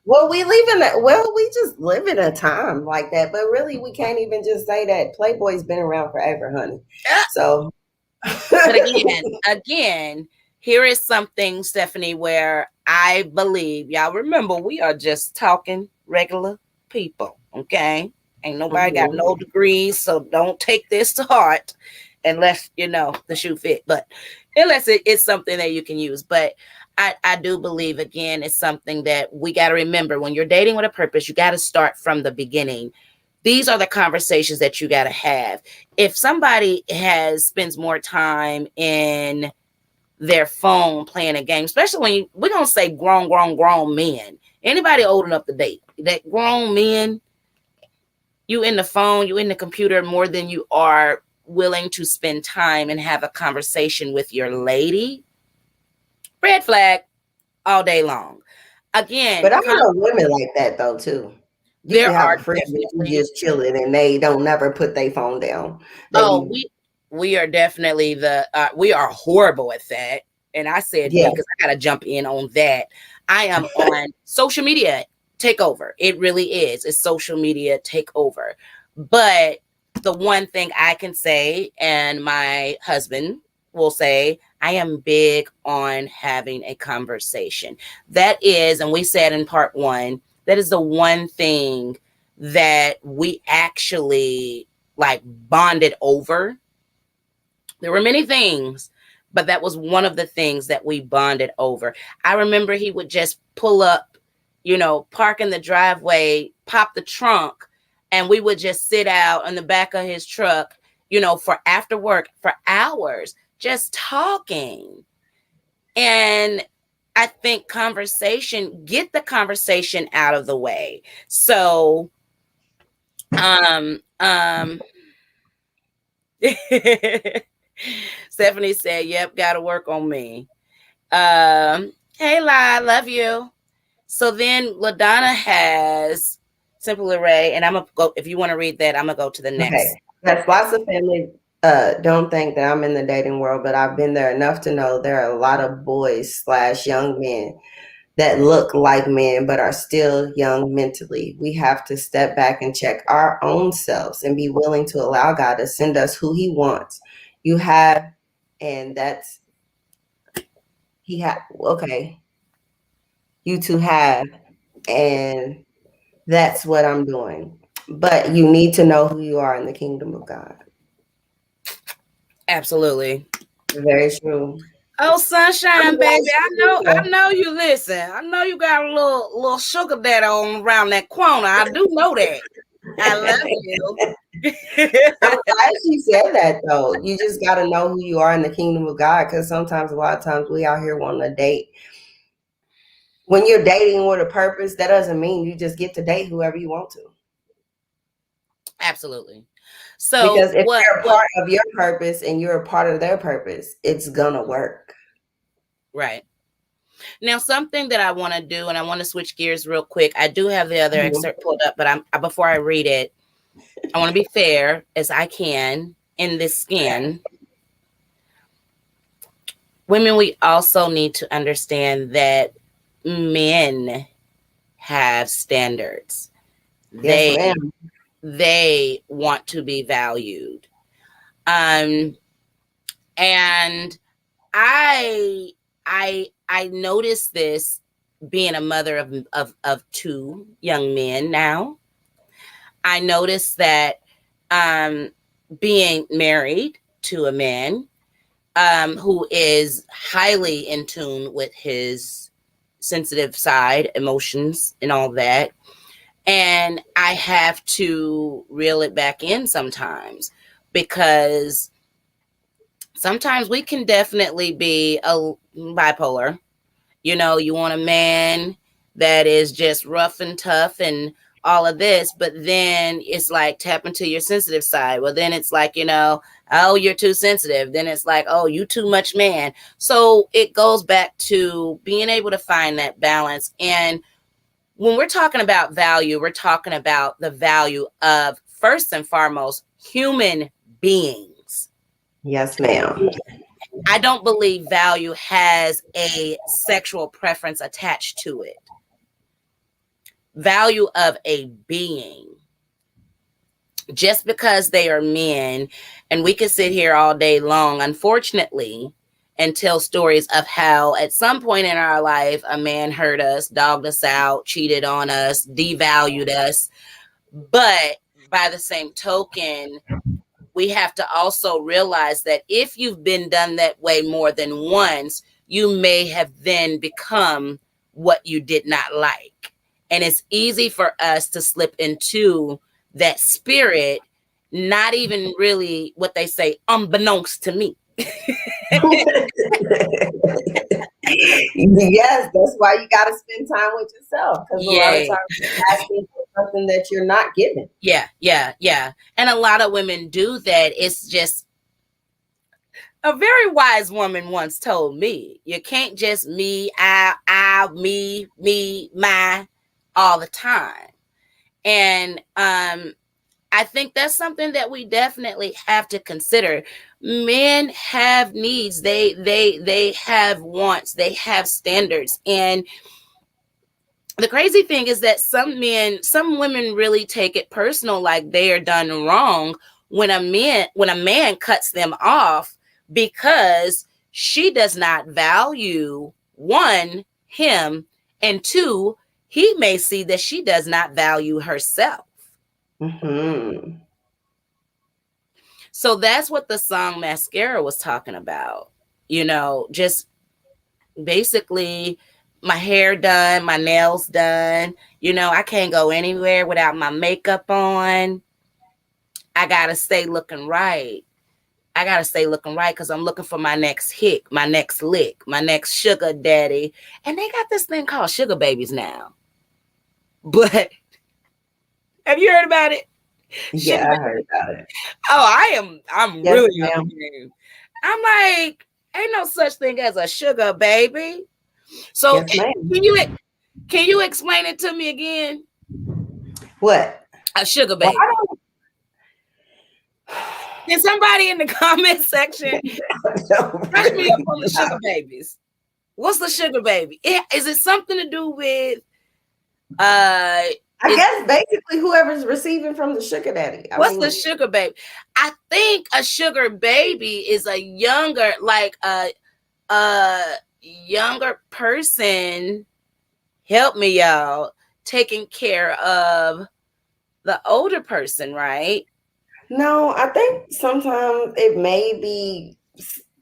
Well, we just live in a time like that, but really we can't even just say that Playboy's been around forever, honey. So but again, here is something, Stephanie, where I believe, y'all remember, we are just talking regular people, okay? Ain't nobody got no degrees, so don't take this to heart unless, the shoe fit. But unless it's something that you can use. But I do believe, again, it's something that we got to remember. When you're dating with a purpose, you got to start from the beginning. These are the conversations that you got to have. If somebody spends more time in their phone playing a game, especially when we're going to say grown men, anybody old enough to date, that grown men, you in the phone, you in the computer more than you are willing to spend time and have a conversation with your lady, red flag all day long. Again, but I know women like that though too. You can have a friend that you just chilling and they don't never put their phone down. We are definitely we are horrible at that. And I said me because I got to jump in on that. I am on social media takeover. It really is. It's social media takeover. But the one thing I can say, and my husband will say, I am big on having a conversation. That is, and we said in part 1, that is the one thing that we actually like bonded over. There were many things, but that was one of the things that we bonded over. I remember he would just pull up, park in the driveway, pop the trunk, and we would just sit out in the back of his truck, for after work for hours, just talking. And I think get the conversation out of the way. So, Stephanie said, yep, gotta work on me. Hey, La, love you. So then LaDonna has Simple Array, and I'm gonna go, if you want to read that, I'm gonna go to the next. Okay. That's lots of family don't think that I'm in the dating world, but I've been there enough to know there are a lot of boys / young men that look like men but are still young mentally. We have to step back and check our own selves and be willing to allow God to send us who he wants. You have, and that's, okay, you two have, and that's what I'm doing. But you need to know who you are in the kingdom of God. Absolutely. Very true. Oh, sunshine, baby. I know you listen. I know you got a little sugar daddy on around that corner. I do know that. I love you. I'm glad she said that though. You just got to know who you are in the kingdom of God, because a lot of times we out here wanting to date. When you're dating with a purpose, that doesn't mean you just get to date whoever you want to. Absolutely. So because if they're a part of your purpose and you're a part of their purpose, it's gonna work. Right. Now, something that I want to do, and I want to switch gears real quick. I do have the other excerpt pulled up, but before I read it, I want to be fair as I can in this scan. Women, we also need to understand that men have standards. Yes, they want to be valued. And I noticed this being a mother of 2 young men now. I noticed that being married to a man who is highly in tune with his sensitive side, emotions, and all that. And I have to reel it back in sometimes, because sometimes we can definitely be a bipolar. You want a man that is just rough and tough and all of this, but then it's like tap into your sensitive side. Well, then it's like, oh, you're too sensitive. Then it's like, oh, you too much man. So it goes back to being able to find that balance. And when we're talking about value, we're talking about the value of, first and foremost, human beings. Yes, ma'am. I don't believe value has a sexual preference attached to it. value of a being just because they are men. And we could sit here all day long, unfortunately, and tell stories of how at some point in our life a man hurt us, dogged us out, cheated on us, devalued us. But by the same token, we have to also realize that if you've been done that way more than once, you may have then become what you did not like. And it's easy for us to slip into that spirit, not even really what they say, unbeknownst to me. Yes, that's why you got to spend time with yourself, because a lot of times you're asking for something that you're not given. Yeah. And a lot of women do that. It's just, a very wise woman once told me, you can't just me, I, me, my all the time. And I think that's something that we definitely have to consider. Men have needs. They have wants. They have standards. And the crazy thing is that some women really take it personal, like they are done wrong when a man cuts them off because she does not value, one, him, and two, he may see that she does not value herself. Mm-hmm. So that's what the song Mascara was talking about. Just basically my hair done, my nails done. I can't go anywhere without my makeup on. I gotta stay looking right. Because I'm looking for my next hit, my next lick, my next sugar daddy. And they got this thing called sugar babies now. But have you heard about it? Yeah, I heard about it. Oh, I'm Yes, really ma'am. on the game. I'm like, ain't no such thing as a sugar baby. So Yes, ma'am. can you explain it to me again? What? A sugar baby. Well, Can somebody in the comment section brush me up on the sugar babies? What's the sugar baby? Is it something to do with I guess basically whoever's receiving from the sugar daddy. What's the sugar baby? I think a sugar baby is a younger, like a younger person. Help me, y'all. Taking care of the older person, right? No, I think sometimes it may be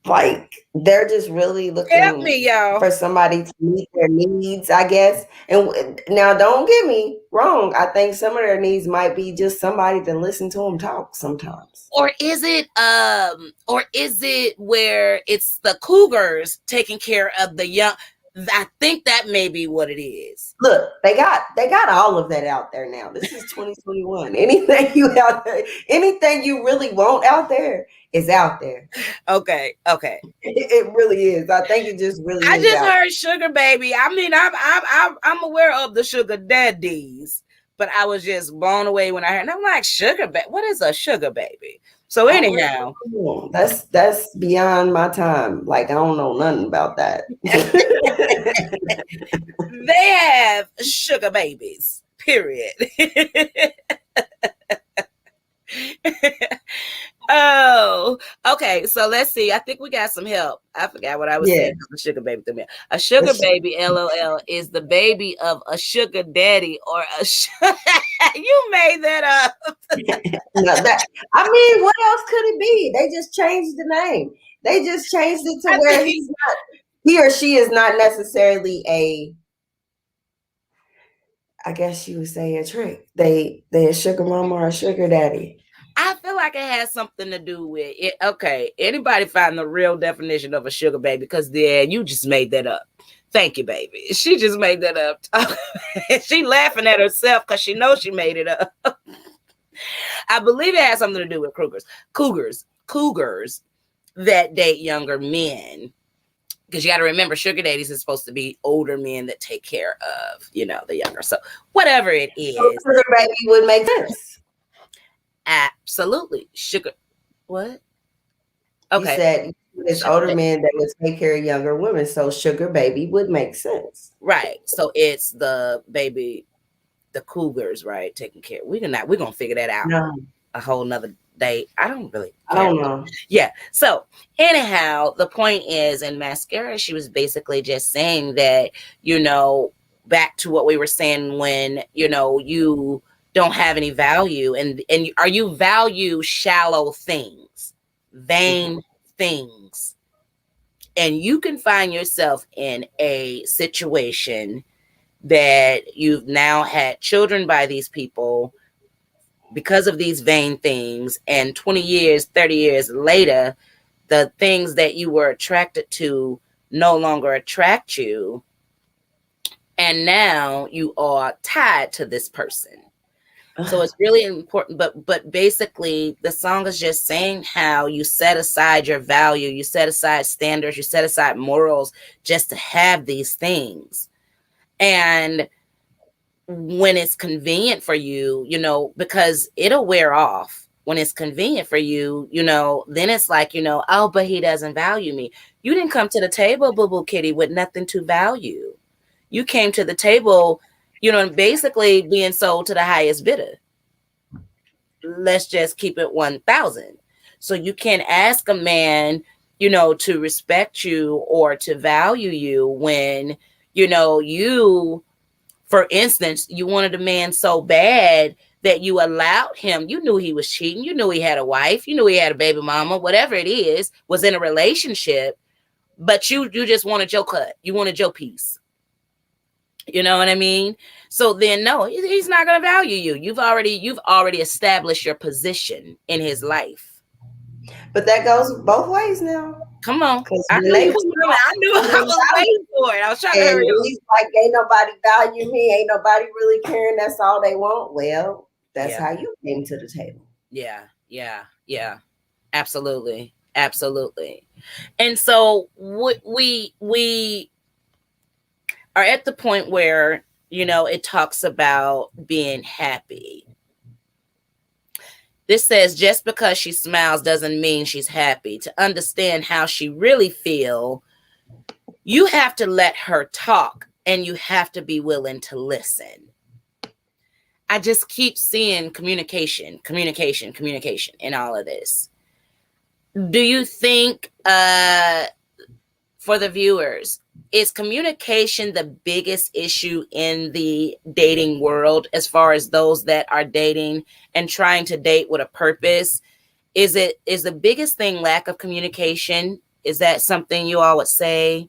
like they're just really Help me, looking y'all. for somebody to meet their needs, I guess. And now, don't get me wrong. I think some of their needs might be just somebody to listen to them talk sometimes. Or is it where it's the cougars taking care of the young? I think that may be what it is. Look, they got all of that out there now. This is 2021. Anything you really want out there is out there. Okay. It really is. I think it just really. I just heard sugar baby. I mean, I'm aware of the sugar daddies, but I was just blown away when I heard. And I'm like, sugar baby. What is a sugar baby? So anyhow, that's beyond my time. Like I don't know nothing about that. They have sugar babies. Period. Oh, okay. So let's see. I think we got some help. I forgot what I was saying. A sugar baby to me. A sugar baby, LOL, is the baby of a sugar daddy or a. You made that up. I mean, what else could it be? They just changed the name. They just changed it to where he or she is not necessarily a. I guess you would say a trick. They a sugar mama or a sugar daddy. I feel like it has something to do with it. Okay, anybody find the real definition of a sugar baby? Because you just made that up. Thank you, baby. She just made that up. She laughing at herself because she knows she made it up. I believe it has something to do with cougars that date younger men. Because you got to remember, sugar daddies is supposed to be older men that take care of, the younger. So whatever it is, sugar baby would make sense. Absolutely. Sugar. What? Okay. You said it's older men that would take care of younger women. So sugar baby would make sense. Right. So it's the baby. the cougars, right, taking care. We're gonna figure that out a whole nother day. I don't really care. I don't know. Yeah. So anyhow, the point is, in Mascara, she was basically just saying that, back to what we were saying when, you don't have any value, and are you value shallow things, vain things, and you can find yourself in a situation that you've now had children by these people because of these vain things, and 20 years, 30 years later, the things that you were attracted to no longer attract you, and now you are tied to this person. So it's really important, but basically the song is just saying how you set aside your value, you set aside standards, you set aside morals just to have these things. And when it's convenient for you, because it'll wear off. When it's convenient for you, then it's like, oh, but he doesn't value me. You didn't come to the table, boo-boo kitty, with nothing to value. You came to the table, basically being sold to the highest bidder. Let's just keep it 1,000. So you can't ask a man, to respect you or to value you when, you, for instance, you wanted a man so bad that you allowed him. You knew he was cheating. You knew he had a wife. You knew he had a baby mama, whatever it is, was in a relationship. But you just wanted your cut. You wanted your piece. You know what I mean? So then, no, he's not going to value you. You've already established your position in his life. But that goes both ways now. Come on. I knew I was waiting for it. I was trying to hurry up. He's like, ain't nobody value me. Ain't nobody really caring. That's all they want. Well, that's how you came to the table. Yeah. Absolutely. And so we are at the point where, it talks about being happy. This says, just because she smiles doesn't mean she's happy. To understand how she really feels, you have to let her talk, and you have to be willing to listen. I just keep seeing communication in all of this. Do you think, for the viewers, is communication the biggest issue in the dating world as far as those that are dating and trying to date with a purpose? Is the biggest thing lack of communication? Is that something you all would say?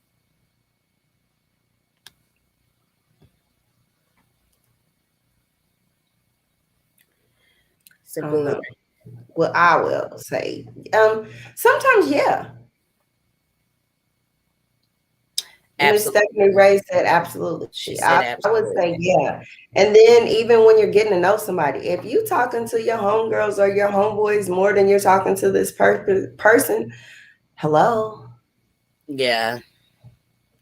Well, I will say, sometimes, yeah. Miss Stephanie Ray said absolutely. She said absolutely. I would say yeah. And then even when you're getting to know somebody, if you talking to your homegirls or your homeboys more than you're talking to this person, hello. Yeah.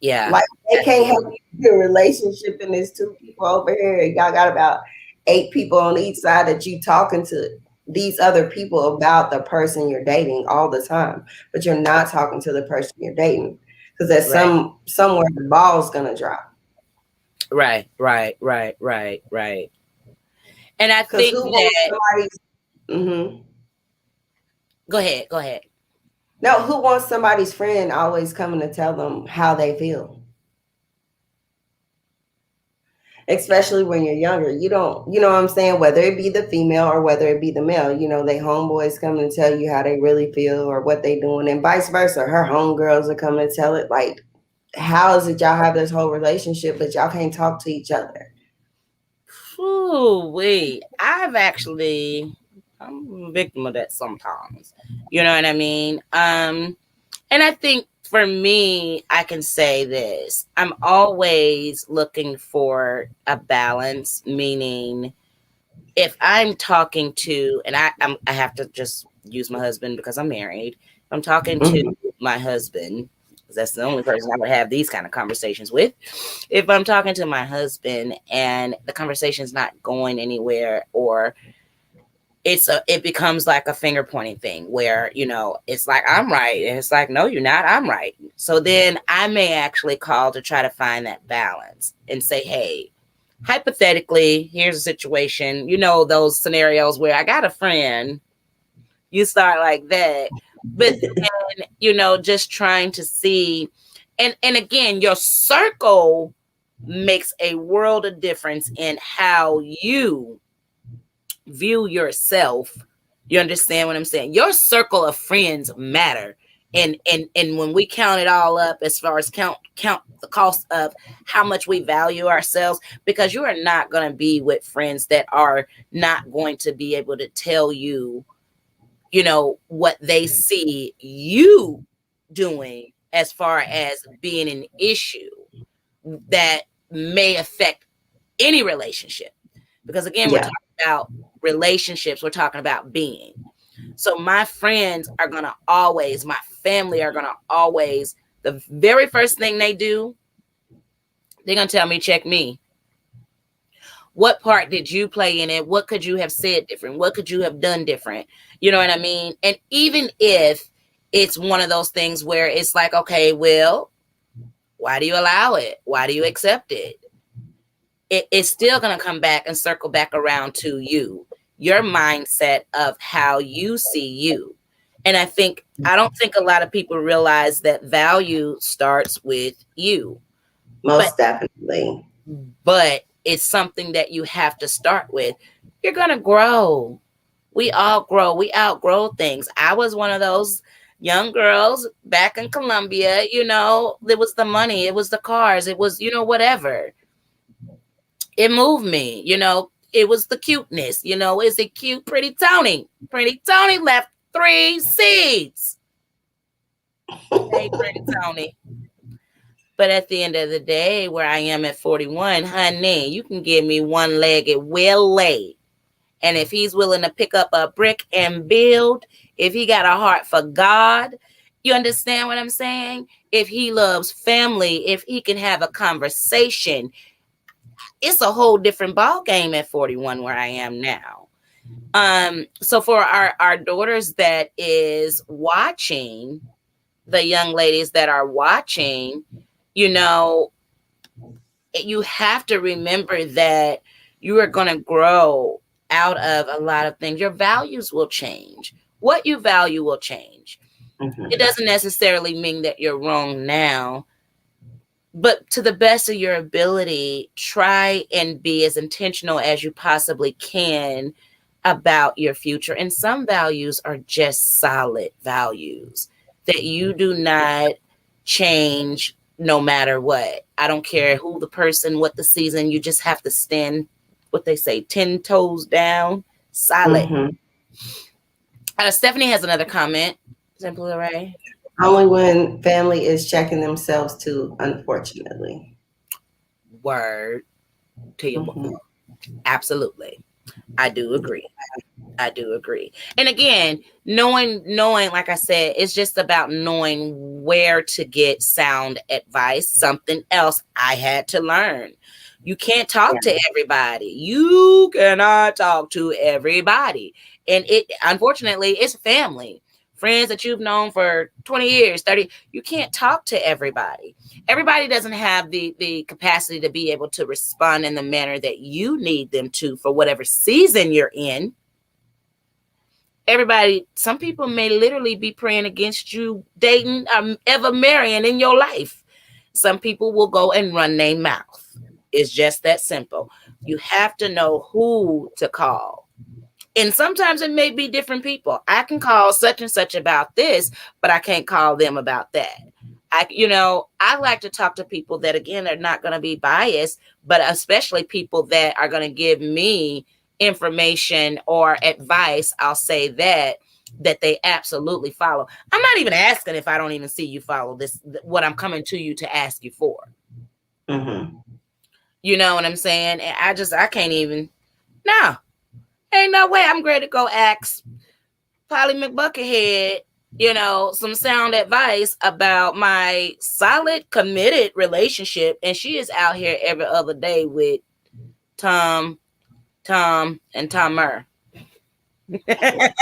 Like they can't help you in a relationship, and there's two people over here. Y'all got about 8 people on each side that you talking to these other people about the person you're dating all the time, but you're not talking to the person you're dating. Because there's somewhere the ball's gonna drop. Right. And I think that Go ahead. No, who wants somebody's friend always coming to tell them how they feel? Especially when you're younger. You don't, you know what I'm saying? Whether it be the female or whether it be the male, they homeboys coming to tell you how they really feel or what they doing, and vice versa. Her homegirls are coming to tell it. Like, how is it y'all have this whole relationship, but y'all can't talk to each other? Ooh, wait. I'm a victim of that sometimes. You know what I mean? And I think for me, I can say this. I'm always looking for a balance, meaning if I'm talking to, and I have to just use my husband because I'm married. If I'm talking to my husband, because that's the only person I would have these kind of conversations with. If I'm talking to my husband and the conversation's not going anywhere, or it becomes like a finger pointing thing where, it's like, I'm right. And it's like, no, you're not. I'm right. So then I may actually call to try to find that balance and say, hey, hypothetically, here's a situation, those scenarios where I got a friend, you start like that, but then, just trying to see, and again, your circle makes a world of difference in how you view yourself. You understand what I'm saying? Your circle of friends matter. And when we count it all up, as far as count the cost of how much we value ourselves, because you are not going to be with friends that are not going to be able to tell you, what they see you doing as far as being an issue that may affect any relationship. Because again, we're talking about relationships, we're talking about being. So my friends are going to always, my family are going to always, the very first thing they do, they're going to tell me, check me. What part did you play in it? What could you have said different? What could you have done different? You know what I mean? And even if it's one of those things where it's like, okay, well, why do you allow it? Why do you accept it? It's still going to come back and circle back around to you, your mindset of how you see you. And I don't think a lot of people realize that value starts with you. Most definitely. But it's something that you have to start with. You're going to grow. We all grow. We outgrow things. I was one of those young girls back in Colombia, it was the money, it was the cars, it was, whatever. It moved me, it was the cuteness, is it cute? Pretty Tony left 3 seeds. Hey, Pretty Tony. But at the end of the day, where I am at 41, honey, you can give me one-legged Willie. And if he's willing to pick up a brick and build, if he got a heart for God, you understand what I'm saying? If he loves family, if he can have a conversation, it's a whole different ball game at 41 where I am now. So for our daughters that is watching, the young ladies that are watching, you have to remember that you are going to grow out of a lot of things. Your values will change. What you value will change. Mm-hmm. It doesn't necessarily mean that you're wrong now, but to the best of your ability, try and be as intentional as you possibly can about your future. And some values are just solid values that you do not change no matter what. I don't care who the person, what the season, you just have to stand, what they say, 10 toes down, solid. Mm-hmm. Stephanie has another comment. Simply Ray. Only when family is checking themselves too, unfortunately. Word to your book. Absolutely. I do agree. And again, knowing, like I said, it's just about knowing where to get sound advice. Something else I had to learn. You can't talk to everybody. You cannot talk to everybody. And unfortunately, it's family. Friends that you've known for 20 years, 30, you can't talk to everybody. Everybody doesn't have the capacity to be able to respond in the manner that you need them to for whatever season you're in. Everybody, some people may literally be praying against you dating, ever marrying in your life. Some people will go and run their mouth. It's just that simple. You have to know who to call. And sometimes it may be different people. I can call such and such about this, but I can't call them about that. I like to talk to people that, again, are not going to be biased, but especially people that are going to give me information or advice. I'll say that they absolutely follow. I'm not even asking if I don't even see you follow this, what I'm coming to you to ask you for. Mm-hmm. You know what I'm saying? And I can't even, no. Ain't no way I'm ready to go ask Polly McBuckethead, some sound advice about my solid, committed relationship. And she is out here every other day with Tom, and Tomer. I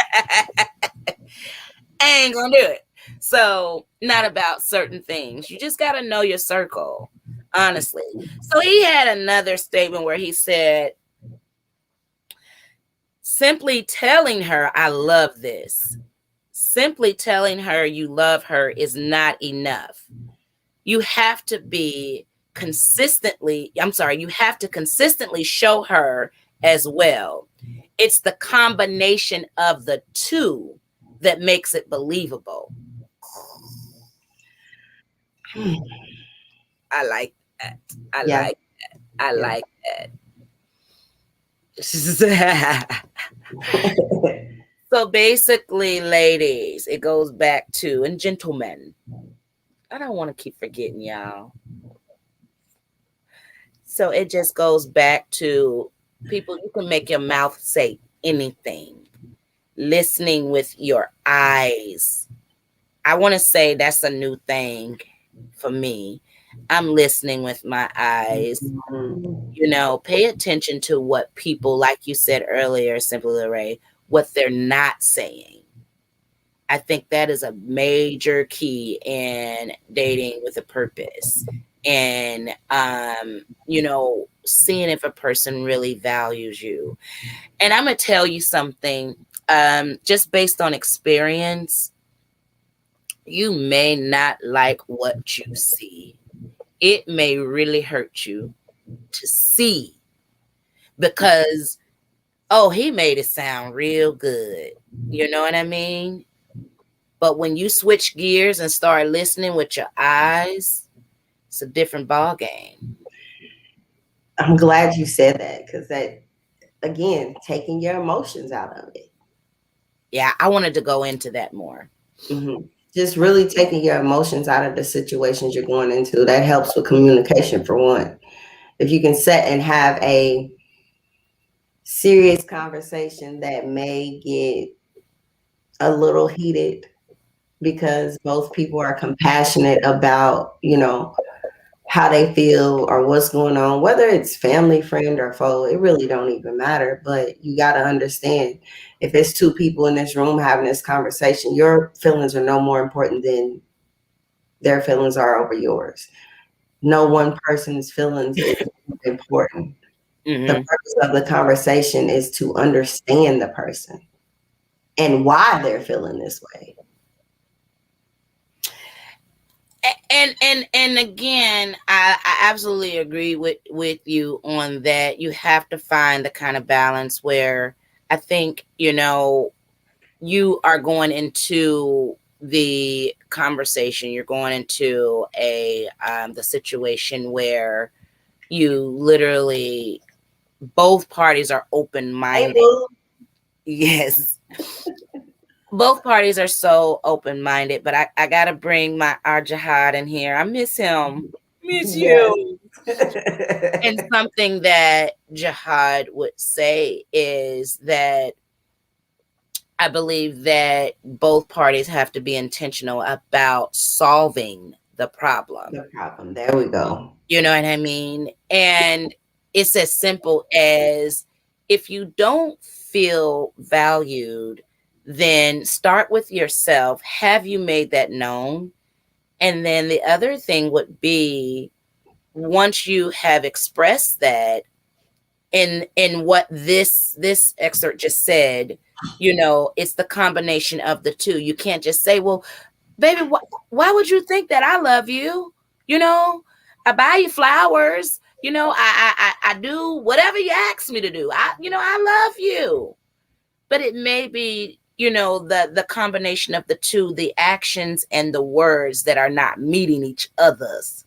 ain't gonna do it. So, not about certain things. You just got to know your circle. honestly. So he had another statement where he said, simply telling her, I love this. Simply telling her you love her is not enough. You have to you have to consistently show her as well. It's the combination of the two that makes it believable. I like that. I Yeah. like that. I Yeah. like that. So basically, ladies, it goes back to, and gentlemen, I don't want to keep forgetting y'all. So it just goes back to, people, you can make your mouth say anything. Listening with your eyes. I want to say that's a new thing for me. I'm listening with my eyes. Pay attention to what people, like you said earlier, Simply Lorraine, what they're not saying. I think that is a major key in dating with a purpose. And, seeing if a person really values you. And I'm going to tell you something, just based on experience, you may not like what you see. It may really hurt you to see, because, oh, he made it sound real good. You know what I mean? But when you switch gears and start listening with your eyes, it's a different ball game. I'm glad you said that, because that, again, taking your emotions out of it. Yeah, I wanted to go into that more. Mm-hmm. Just really taking your emotions out of the situations you're going into. That helps with communication, for one. If you can set and have a serious conversation that may get a little heated because both people are compassionate about, how they feel or what's going on, whether it's family, friend, or foe, it really don't even matter. But you got to understand, if it's two people in this room having this conversation, your feelings are no more important than their feelings are over yours. No one person's feelings is important. The Mm-hmm. purpose of the conversation is to understand the person and why they're feeling this way. And again, I absolutely agree with you on that. You have to find the kind of balance where, I think, you are going into the conversation, you're going into the situation where you literally, both parties are open-minded. Yes. Both parties are so open-minded, but I gotta bring our Jihad in here. I miss him. Miss you. And something that Jihad would say is that I believe that both parties have to be intentional about solving the problem. The problem. There we go. You know what I mean? And it's as simple as, if you don't feel valued, then start with yourself. Have you made that known? And then the other thing would be, once you have expressed that, in what this excerpt just said, it's the combination of the two. You can't just say, well, baby, why would you think that I love you? I buy you flowers. I do whatever you ask me to do. I love you. But it may be, the combination of the two, the actions and the words, that are not meeting each other's.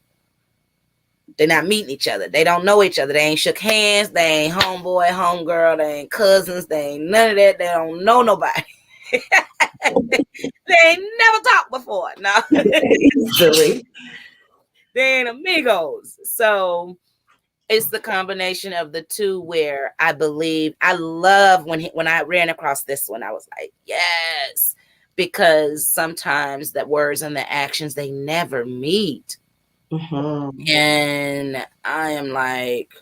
They're not meeting each other. They don't know each other. They ain't shook hands. They ain't homeboy, homegirl. They ain't cousins. They ain't none of that. They don't know nobody. They ain't never talked before. No. Silly. They ain't amigos. So it's the combination of the two where I love when I ran across this one, I was like, yes, because sometimes the words and the actions, they never meet. Mm-hmm. And I am like,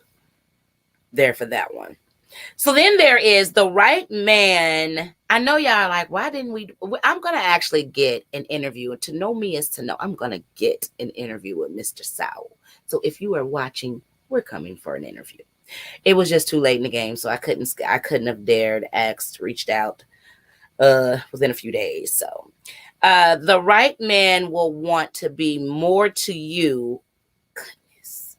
there for that one. So then there is the right man. I know y'all are like, why didn't we? I'm going to actually get an interview. And to know me is to know I'm going to get an interview with Mr. Sowell. So if you are watching, we're coming for an interview. It was just too late in the game, so I couldn't have dared, asked, reached out within a few days. So the right man will want to be more to you, goodness,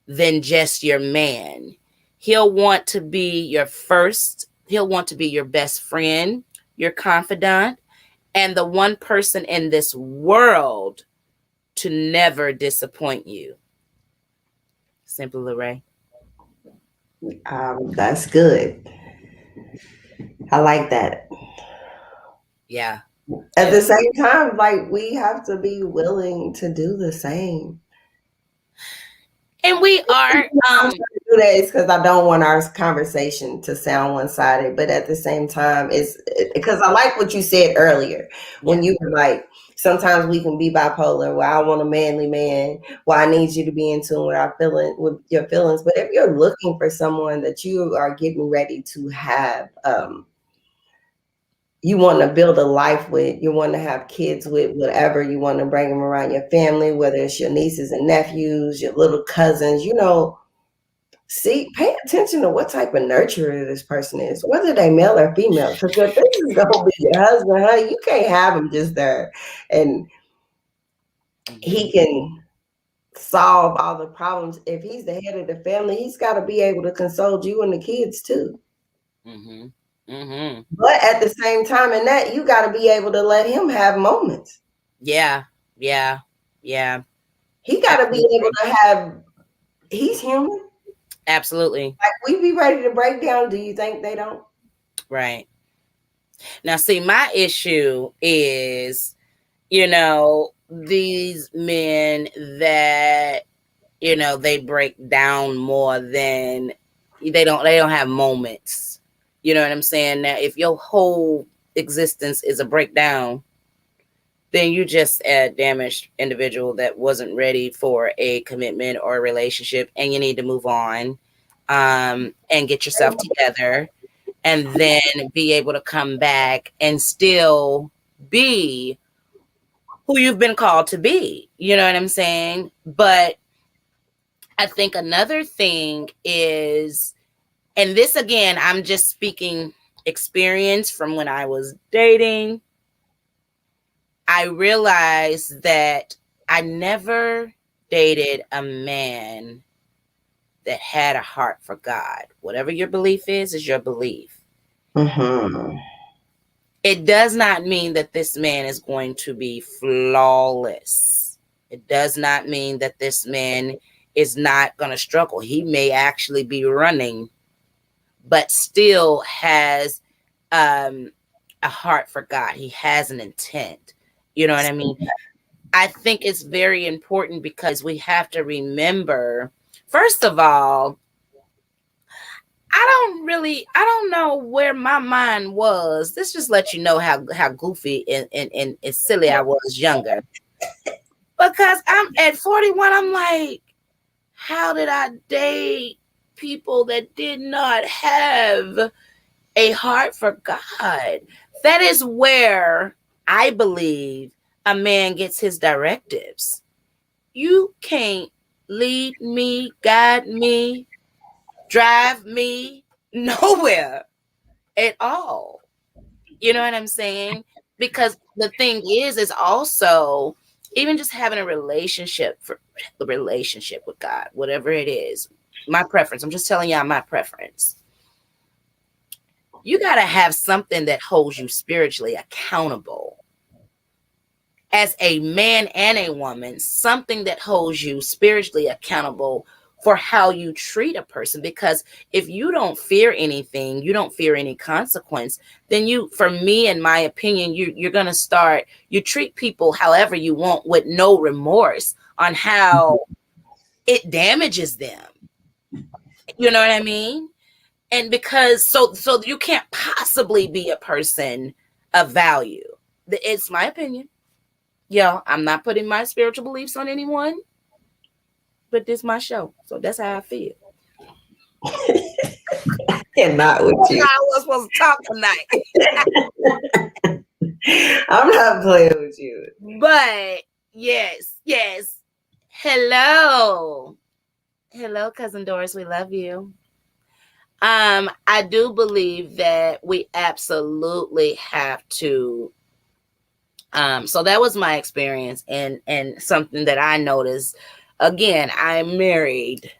than just your man. He'll want to be your first, he'll want to be your best friend, your confidant, and the one person in this world to never disappoint you. Simply Lorraine. That's good. I like that. Yeah. At the same time, like, we have to be willing to do the same. And we are. I'm trying to do that is because I don't want our conversation to sound one-sided, but at the same time, it's because I like what you said earlier when you were like, sometimes we can be bipolar. Well, I want a manly man. Well, I need you to be in tune with with your feelings. But if you're looking for someone that you are getting ready to have, you want to build a life with, you want to have kids with, whatever, you want to bring them around your family, whether it's your nieces and nephews, your little cousins, see, pay attention to what type of nurturer this person is, whether they male or female. Because if this is going to be your husband, honey, you can't have him just there. And he can solve all the problems. If he's the head of the family, he's got to be able to console you and the kids too. Mm-hmm. Mm-hmm. But at the same time, in that, you got to be able to let him have moments. Yeah. He got to be able to have. He's human. Absolutely. Like, we be ready to break down. Do you think they don't? Right. Now, see, my issue is, these men that, they break down more than they don't have moments. You know what I'm saying? Now, if your whole existence is a breakdown, then you just a damaged individual that wasn't ready for a commitment or a relationship, and you need to move on and get yourself together, and then be able to come back and still be who you've been called to be. You know what I'm saying? But I think another thing is, and this again, I'm just speaking experience from when I was dating. I realized that I never dated a man that had a heart for God. Whatever your belief is your belief. Mm-hmm. It does not mean that this man is going to be flawless. It does not mean that this man is not going to struggle. He may actually be running, but still has a heart for God. He has an intent. You know what I mean? I think it's very important because we have to remember, first of all, I don't know where my mind was. This just lets you know how goofy and silly I was younger. Because I'm at 41, I'm like, how did I date people that did not have a heart for God? That is where I believe a man gets his directives. You can't lead me, guide me, drive me nowhere at all. You know what I'm saying? Because the thing is also, even just having a relationship with God, whatever it is, my preference. I'm just telling y'all my preference. You got to have something that holds you spiritually accountable. As a man and a woman, something that holds you spiritually accountable for how you treat a person. Because if you don't fear anything, you don't fear any consequence, then for me, in my opinion, you're going to start, you treat people however you want with no remorse on how it damages them. You know what I mean? And because so you can't possibly be a person of value. It's my opinion. Yeah, I'm not putting my spiritual beliefs on anyone, but this is my show. So that's how I feel. And not with That's you. how I was supposed to talk tonight. I'm not playing with you. But yes. Hello, cousin Doris. We love you. I do believe that we absolutely have to. So that was my experience, and something that I noticed. Again, I'm married,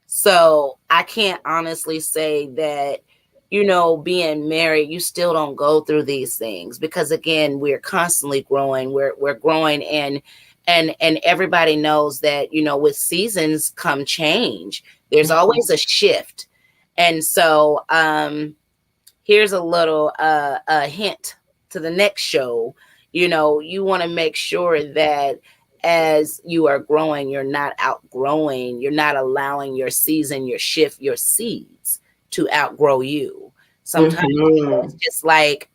so I can't honestly say that, being married, you still don't go through these things, because again, we're constantly growing. We're growing, and everybody knows that, with seasons come change. There's always a shift. And so here's a little a hint to the next show. You want to make sure that as you are growing, you're not outgrowing, you're not allowing your season, your shift, your seeds to outgrow you. Sometimes it's just like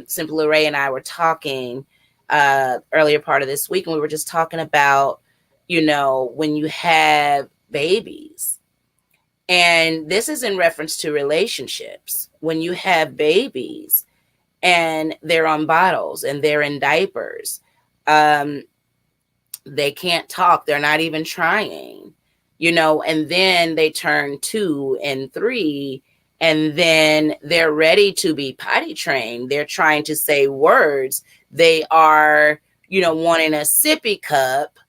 Simply Ray and I were talking earlier part of this week, and we were just talking about, when you have babies, and this is in reference to relationships. When you have babies and they're on bottles and they're in diapers, they can't talk. They're not even trying, and then they turn 2 and 3, and then they're ready to be potty trained. They're trying to say words. They are, wanting a sippy cup.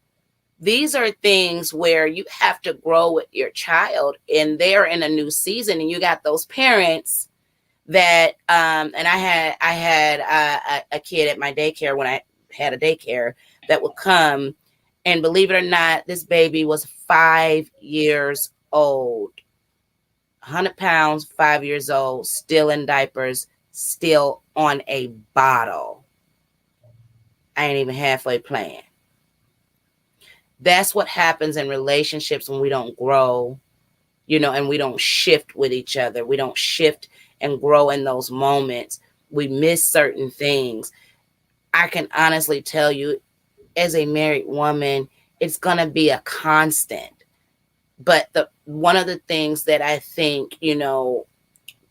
These are things where you have to grow with your child, and they're in a new season, and you got those parents that and I had a kid at my daycare, when I had a daycare, that would come, and believe it or not, this baby was 5 years old, 100 pounds, 5 years old, still in diapers, still on a bottle. I ain't even halfway playing. That's what happens in relationships when we don't grow, and we don't shift with each other. We don't shift and grow in those moments. We miss certain things. I can honestly tell you, as a married woman, it's going to be a constant. But one of the things that I think,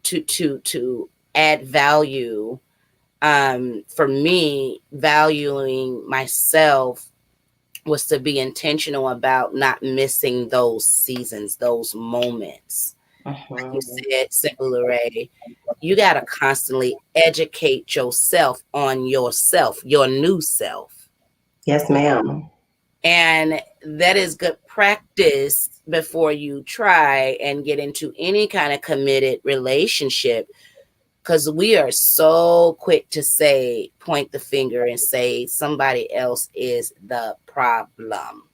to add value, for me, valuing myself, was to be intentional about not missing those seasons, those moments. Like you said, Simply Ray, you got to constantly educate yourself on yourself, your new self. Yes, ma'am. And that is good practice before you try and get into any kind of committed relationship, because we are so quick to point the finger and say somebody else is the problem.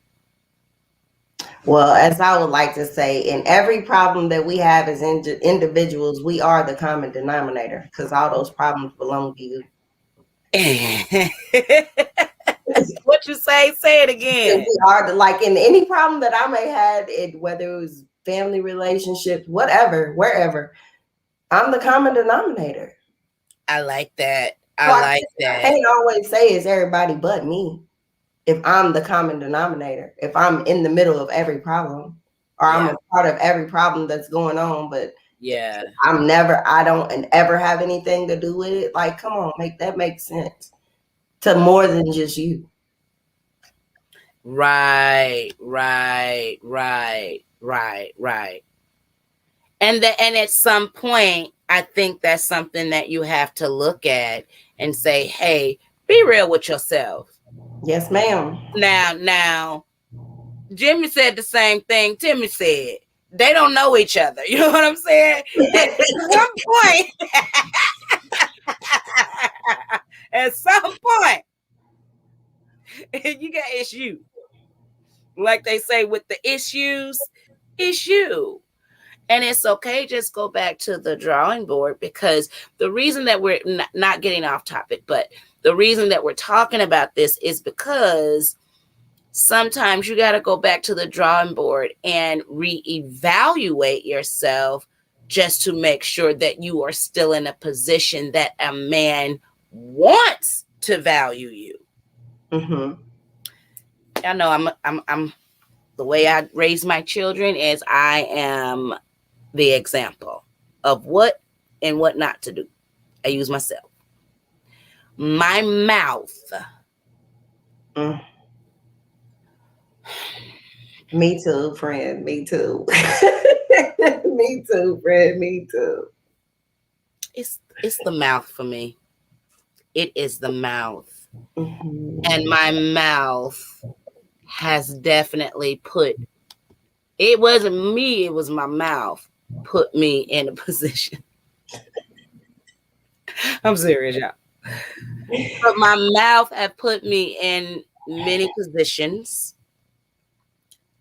Well, as I would like to say, in every problem that we have as individuals, we are the common denominator, because all those problems belong to you. What you say? Say it again. We are like in any problem that I may have, whether it was family relationships, whatever, wherever, I'm the common denominator. I like that. I can't always say it's everybody but me. If I'm the common denominator, if I'm in the middle of every problem, or I'm a part of every problem that's going on, but I don't and ever have anything to do with it. Like, come on, make that make sense to more than just you. Right. And at some point, I think that's something that you have to look at and say, hey, be real with yourself. Yes, ma'am. Now, Jimmy said the same thing Timmy said. They don't know each other. You know what I'm saying? At some point, you got issue. Like they say with the issues, issue. And it's okay, just go back to the drawing board, because the reason that we're not getting off topic, but the reason that we're talking about this is because sometimes you got to go back to the drawing board and reevaluate yourself, just to make sure that you are still in a position that a man wants to value you. I know I'm the way I raise my children is I am the example. of what and what not to do. I use myself. My mouth. Me too, friend. Me too. Me too, friend. Me too. It's the mouth for me. It is the mouth. Mm-hmm. And my mouth has definitely put, it wasn't me, it was my mouth put me in a position. I'm serious, y'all. But my mouth had put me in many positions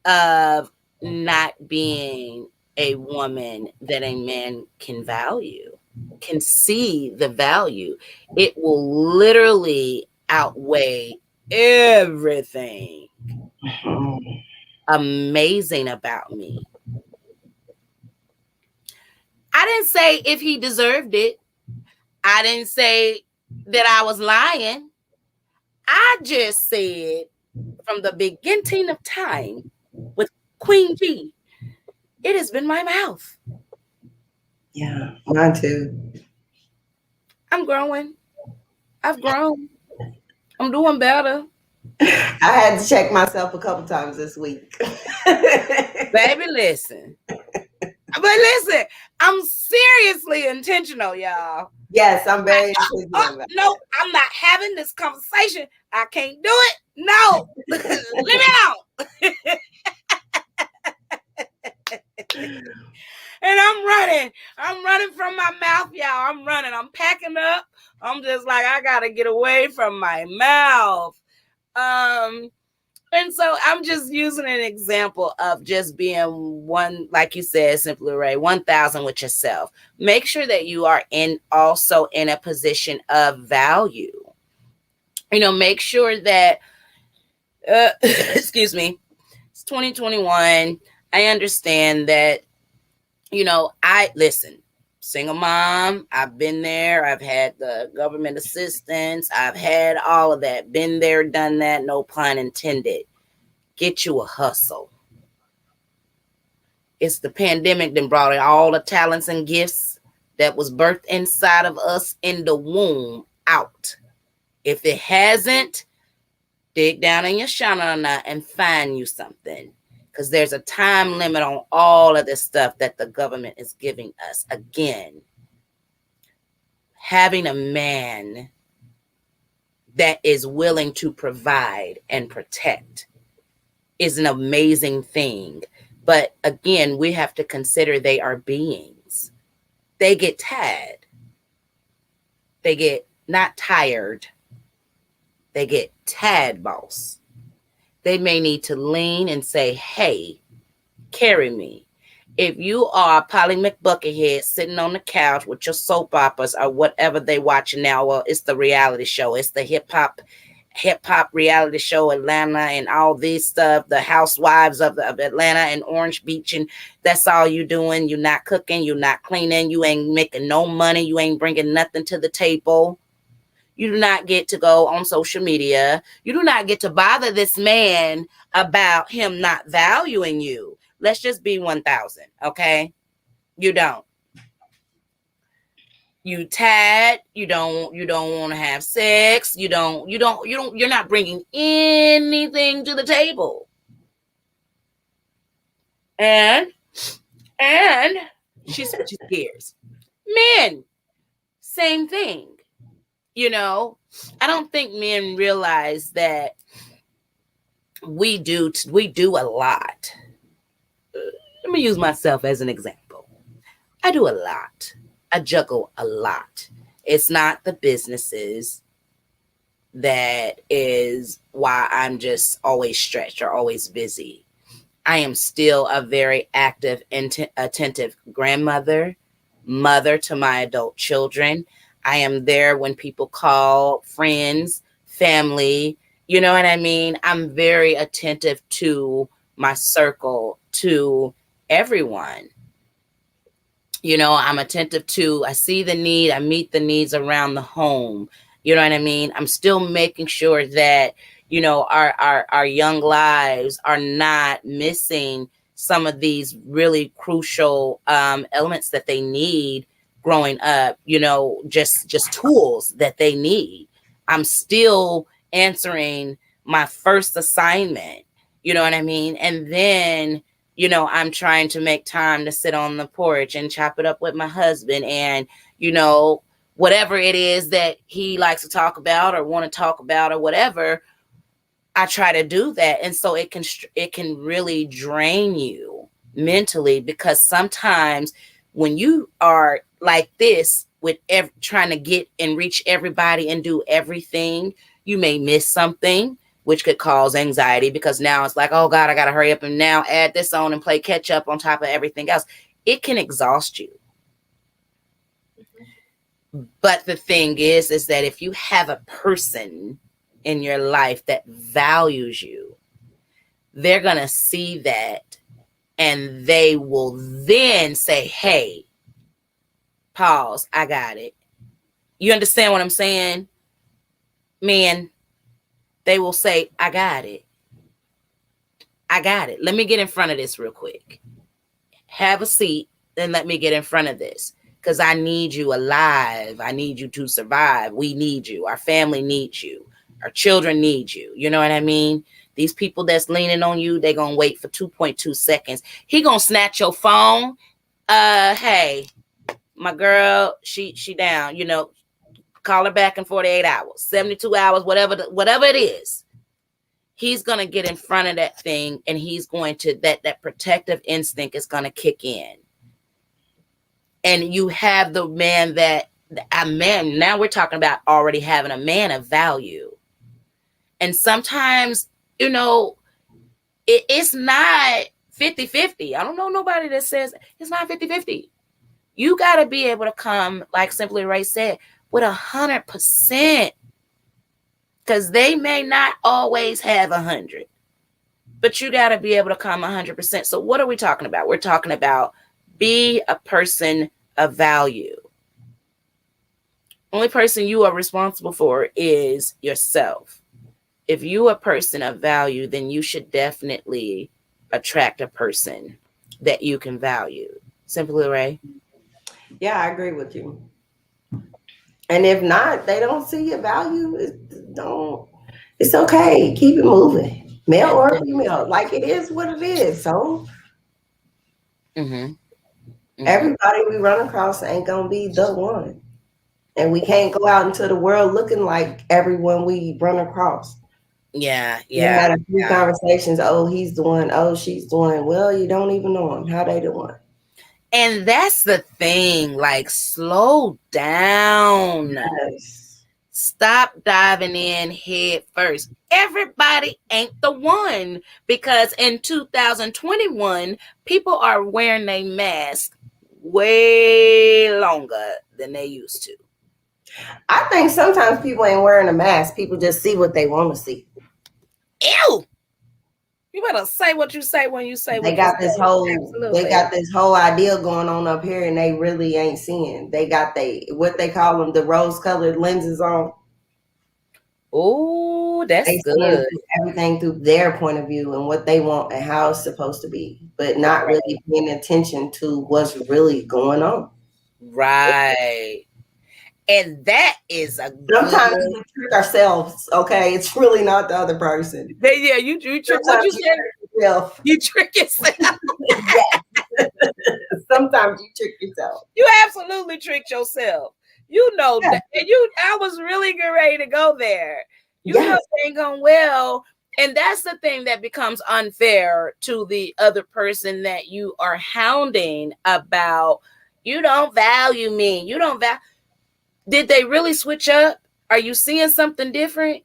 of not being a woman that a man can value, can see the value. It will literally outweigh everything amazing about me. I didn't say if he deserved it. I didn't say that I was lying. I just said from the beginning of time with Queen G, it has been my mouth. Yeah, mine too. I'm growing. I've grown. I'm doing better. I had to check myself a couple times this week. Baby, listen. But listen, I'm seriously intentional, y'all. Yes, I'm very intentional. No, I'm not having this conversation. I can't do it. No. Leave me alone. And I'm running. I'm running from my mouth, y'all. I'm running. I'm packing up. I'm just like, I gotta get away from my mouth. And so I'm just using an example of just being one, like you said, Simply Ray, 1,000 with yourself. Make sure that you are also in a position of value. Make sure that, excuse me, it's 2021. I understand that, listen, single mom, I've been there. I've had the government assistance. I've had all of that. Been there, done that, no pun intended. Get you a hustle. It's the pandemic that brought all the talents and gifts that was birthed inside of us in the womb out. If it hasn't, dig down in your shanana and find you something. Because there's a time limit on all of this stuff that the government is giving us. Again, having a man that is willing to provide and protect is an amazing thing. But again, we have to consider they are beings. They get tired. They get not tired. They get tired, boss. They may need to lean and say, hey, carry me. If you are Polly McBuckethead sitting on the couch with your soap operas or whatever they watching now, well, it's the reality show. It's the hip hop reality show, Atlanta, and all this stuff, the housewives of Atlanta and Orange Beach, and that's all you doing. You're not cooking, you're not cleaning, you ain't making no money, you ain't bringing nothing to the table. You do not get to go on social media. You do not get to bother this man about him not valuing you. Let's just be 1,000, okay? You don't. You tired. You don't want to have sex. You're not bringing anything to the table. And she switches gears. Men, same thing. I don't think men realize that we do a lot. Let me use myself as an example. I do a lot. I juggle a lot. It's not the businesses that is why I'm just always stretched or always busy. I am still a very active, attentive grandmother, mother to my adult children. I am there when people call, friends, family. You know what I mean? I'm very attentive to my circle, to everyone. I'm attentive to, I see the need, I meet the needs around the home. You know what I mean? I'm still making sure that, our young lives are not missing some of these really crucial elements that they need growing up, just tools that they need. I'm still answering my first assignment, you know what I mean? And then, I'm trying to make time to sit on the porch and chop it up with my husband and, whatever it is that he likes to talk about or want to talk about or whatever, I try to do that. And so it can really drain you mentally, because sometimes when you are like this with trying to get and reach everybody and do everything, you may miss something, which could cause anxiety, because now it's like, oh God, I got to hurry up and now add this on and play catch up on top of everything else. It can exhaust you. But the thing is that if you have a person in your life that values you, they're going to see that, and they will then say, hey, pause, I got it. You understand what I'm saying? Man, they will say, I got it. I got it. Let me get in front of this real quick. Have a seat, then let me get in front of this. Because I need you alive. I need you to survive. We need you. Our family needs you. Our children need you. You know what I mean? These people that's leaning on you, they're going to wait for 2.2 seconds. He going to snatch your phone. Hey, my girl, she down. Call her back in 48 hours, 72 hours, whatever it is. He's going to get in front of that thing, and he's going to, that protective instinct is going to kick in. And you have the man now we're talking about already having a man of value. And sometimes, it's not 50-50. I don't know nobody that says it's not 50-50. You got to be able to come, like Simply Ray said, with 100%. Because they may not always have 100. But you got to be able to come 100%. So what are we talking about? We're talking about be a person of value. Only person you are responsible for is yourself. If you are a person of value, then you should definitely attract a person that you can value. Simply Ray? Yeah, I agree with you. And if not, they don't see your value. It's okay. Keep it moving. Male or female. Like, it is what it is. So everybody we run across ain't gonna be the one. And we can't go out into the world looking like everyone we run across. Yeah. We had a few conversations. Oh, he's the one. Oh, she's the one. Well, you don't even know him. How they the one? And that's the thing. Like, slow down. Yes. Stop diving in head first. Everybody ain't the one, because in 2021, people are wearing their mask way longer than they used to. I think sometimes people ain't wearing a mask. People just see what they want to see. Ew! You better say what you say when you say what you say. They got this whole idea going on up here, and they really ain't seeing. They got what they call them, the rose-colored lenses on. Oh, that's good. Everything through their point of view and what they want and how it's supposed to be, but not really paying attention to what's really going on. Right. And that is sometimes we trick ourselves. Okay, it's really not the other person. Yeah, you trick. What you said? You trick yourself. Sometimes you trick yourself. You absolutely tricked yourself. That. And I was really getting ready to go there. Know it ain't going well. And that's the thing that becomes unfair to the other person that you are hounding about. You don't value me. You don't value. Did they really switch up? Are you seeing something different?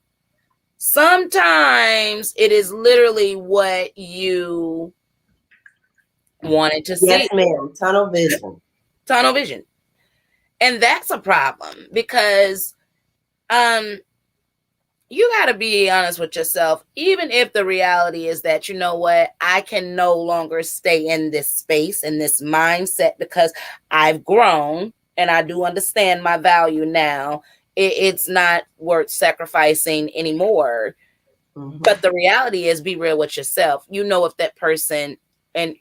Sometimes it is literally what you wanted to see. Yes, ma'am. Tunnel vision. Tunnel vision. And that's a problem, because you got to be honest with yourself, even if the reality is that, you know what, I can no longer stay in this space, in this mindset, because I've grown and I do understand my value now. It's not worth sacrificing anymore. Mm-hmm. But the reality is, be real with yourself. If that person, and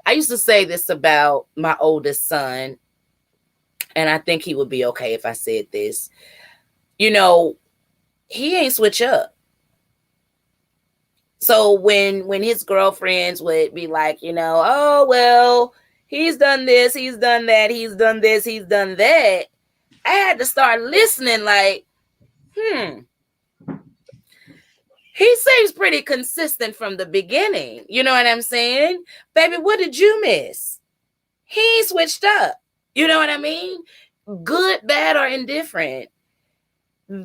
I used to say this about my oldest son, and I think he would be okay if I said this. You know, he ain't switch up. So when his girlfriends would be like, oh well, he's done this, he's done that, he's done this, he's done that, I had to start listening like, he seems pretty consistent from the beginning. You know what I'm saying? Baby, what did you miss? He switched up. You know what I mean? Good, bad, or indifferent.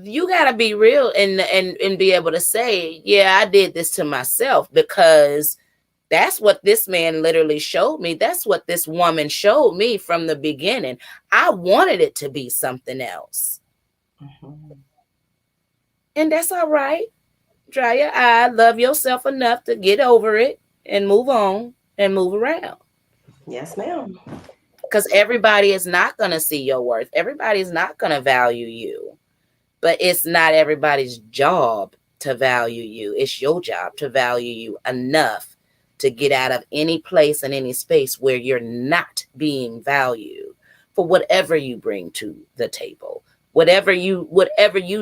You got to be real and be able to say, yeah, I did this to myself, because that's what this man literally showed me. That's what this woman showed me from the beginning. I wanted it to be something else. Mm-hmm. And that's all right. Dry your eye, love yourself enough to get over it and move on and move around. Yes, ma'am. Because everybody is not going to see your worth. Everybody's not going to value you. But it's not everybody's job to value you. It's your job to value you enough to get out of any place and any space where you're not being valued for whatever you bring to the table. Whatever you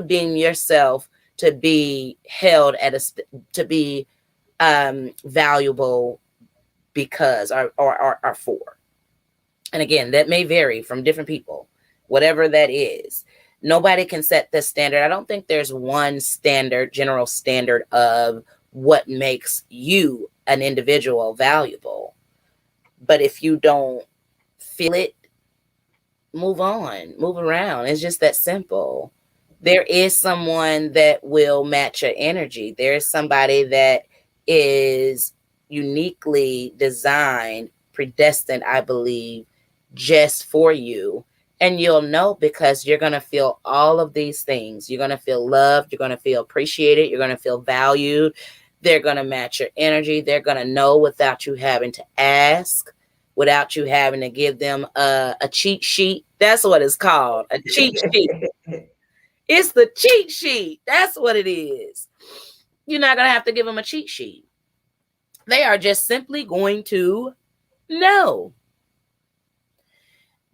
deem yourself to be held at to be valuable because or for. And again, that may vary from different people, whatever that is. Nobody can set the standard. I don't think there's one general standard of what makes you an individual valuable. But if you don't feel it, move on, move around. It's just that simple. There is someone that will match your energy. There is somebody that is uniquely designed, predestined, I believe, just for you. And you'll know because you're going to feel all of these things. You're going to feel loved. You're going to feel appreciated. You're going to feel valued. They're going to match your energy. They're going to know without you having to ask, without you having to give them a cheat sheet. That's what it's called, a cheat sheet. It's the cheat sheet. That's what it is. You're not going to have to give them a cheat sheet. They are just simply going to know.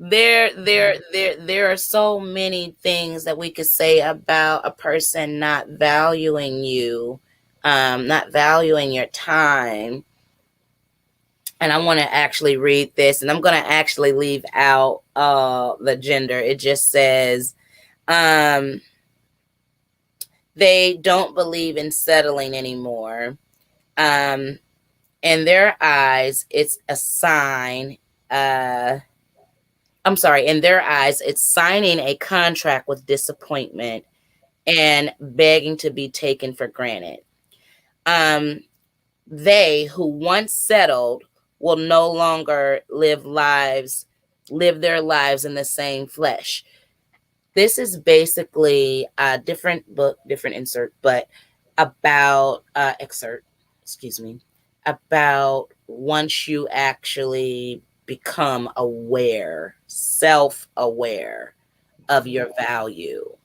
There are so many things that we could say about a person not valuing you, not valuing your time. And I want to actually read this, and I'm going to actually leave out the gender. It just says, they don't believe in settling anymore. In their eyes, it's a sign. In their eyes, it's signing a contract with disappointment and begging to be taken for granted. They who once settled will no longer live their lives in the same flesh. This is basically a different book, different insert, but about about once you actually become aware, self-aware of your value,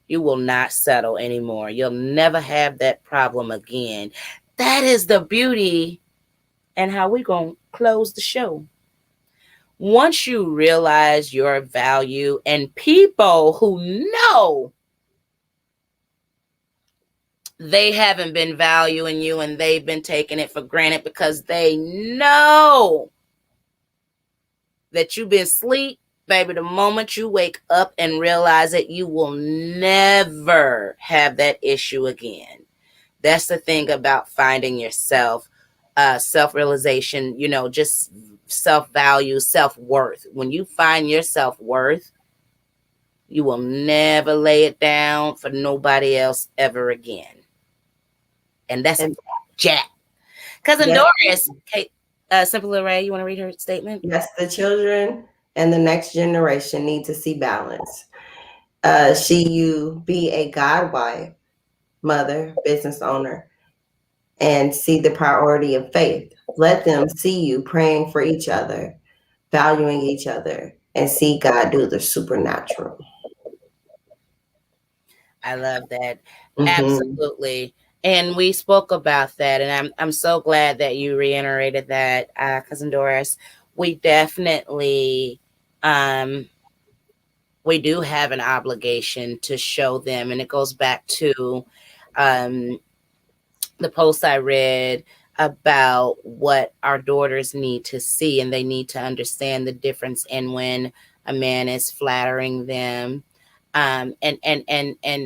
you will not settle anymore. You'll never have that problem again. That is the beauty and how we're going to close the show. Once you realize your value, and people who know they haven't been valuing you and they've been taking it for granted because they know that you've been asleep, baby, the moment you wake up and realize it, you will never have that issue again. That's the thing about finding yourself, self-realization, just self-value, self-worth. When you find your self-worth, you will never lay it down for nobody else ever again. And that's Jack. Cousin Doris, Kate, Simple Array, you want to read her statement? Yes, the children and the next generation need to see balance. You be a God wife, mother, business owner, and see the priority of faith. Let them see you praying for each other, valuing each other, and see God do the supernatural. I love that. Mm-hmm. Absolutely. And we spoke about that, and I'm so glad that you reiterated that, cousin Doris. We definitely um we do have an obligation to show them, and it goes back to um the post I read about what our daughters need to see, and they need to understand the difference in when a man is flattering them, and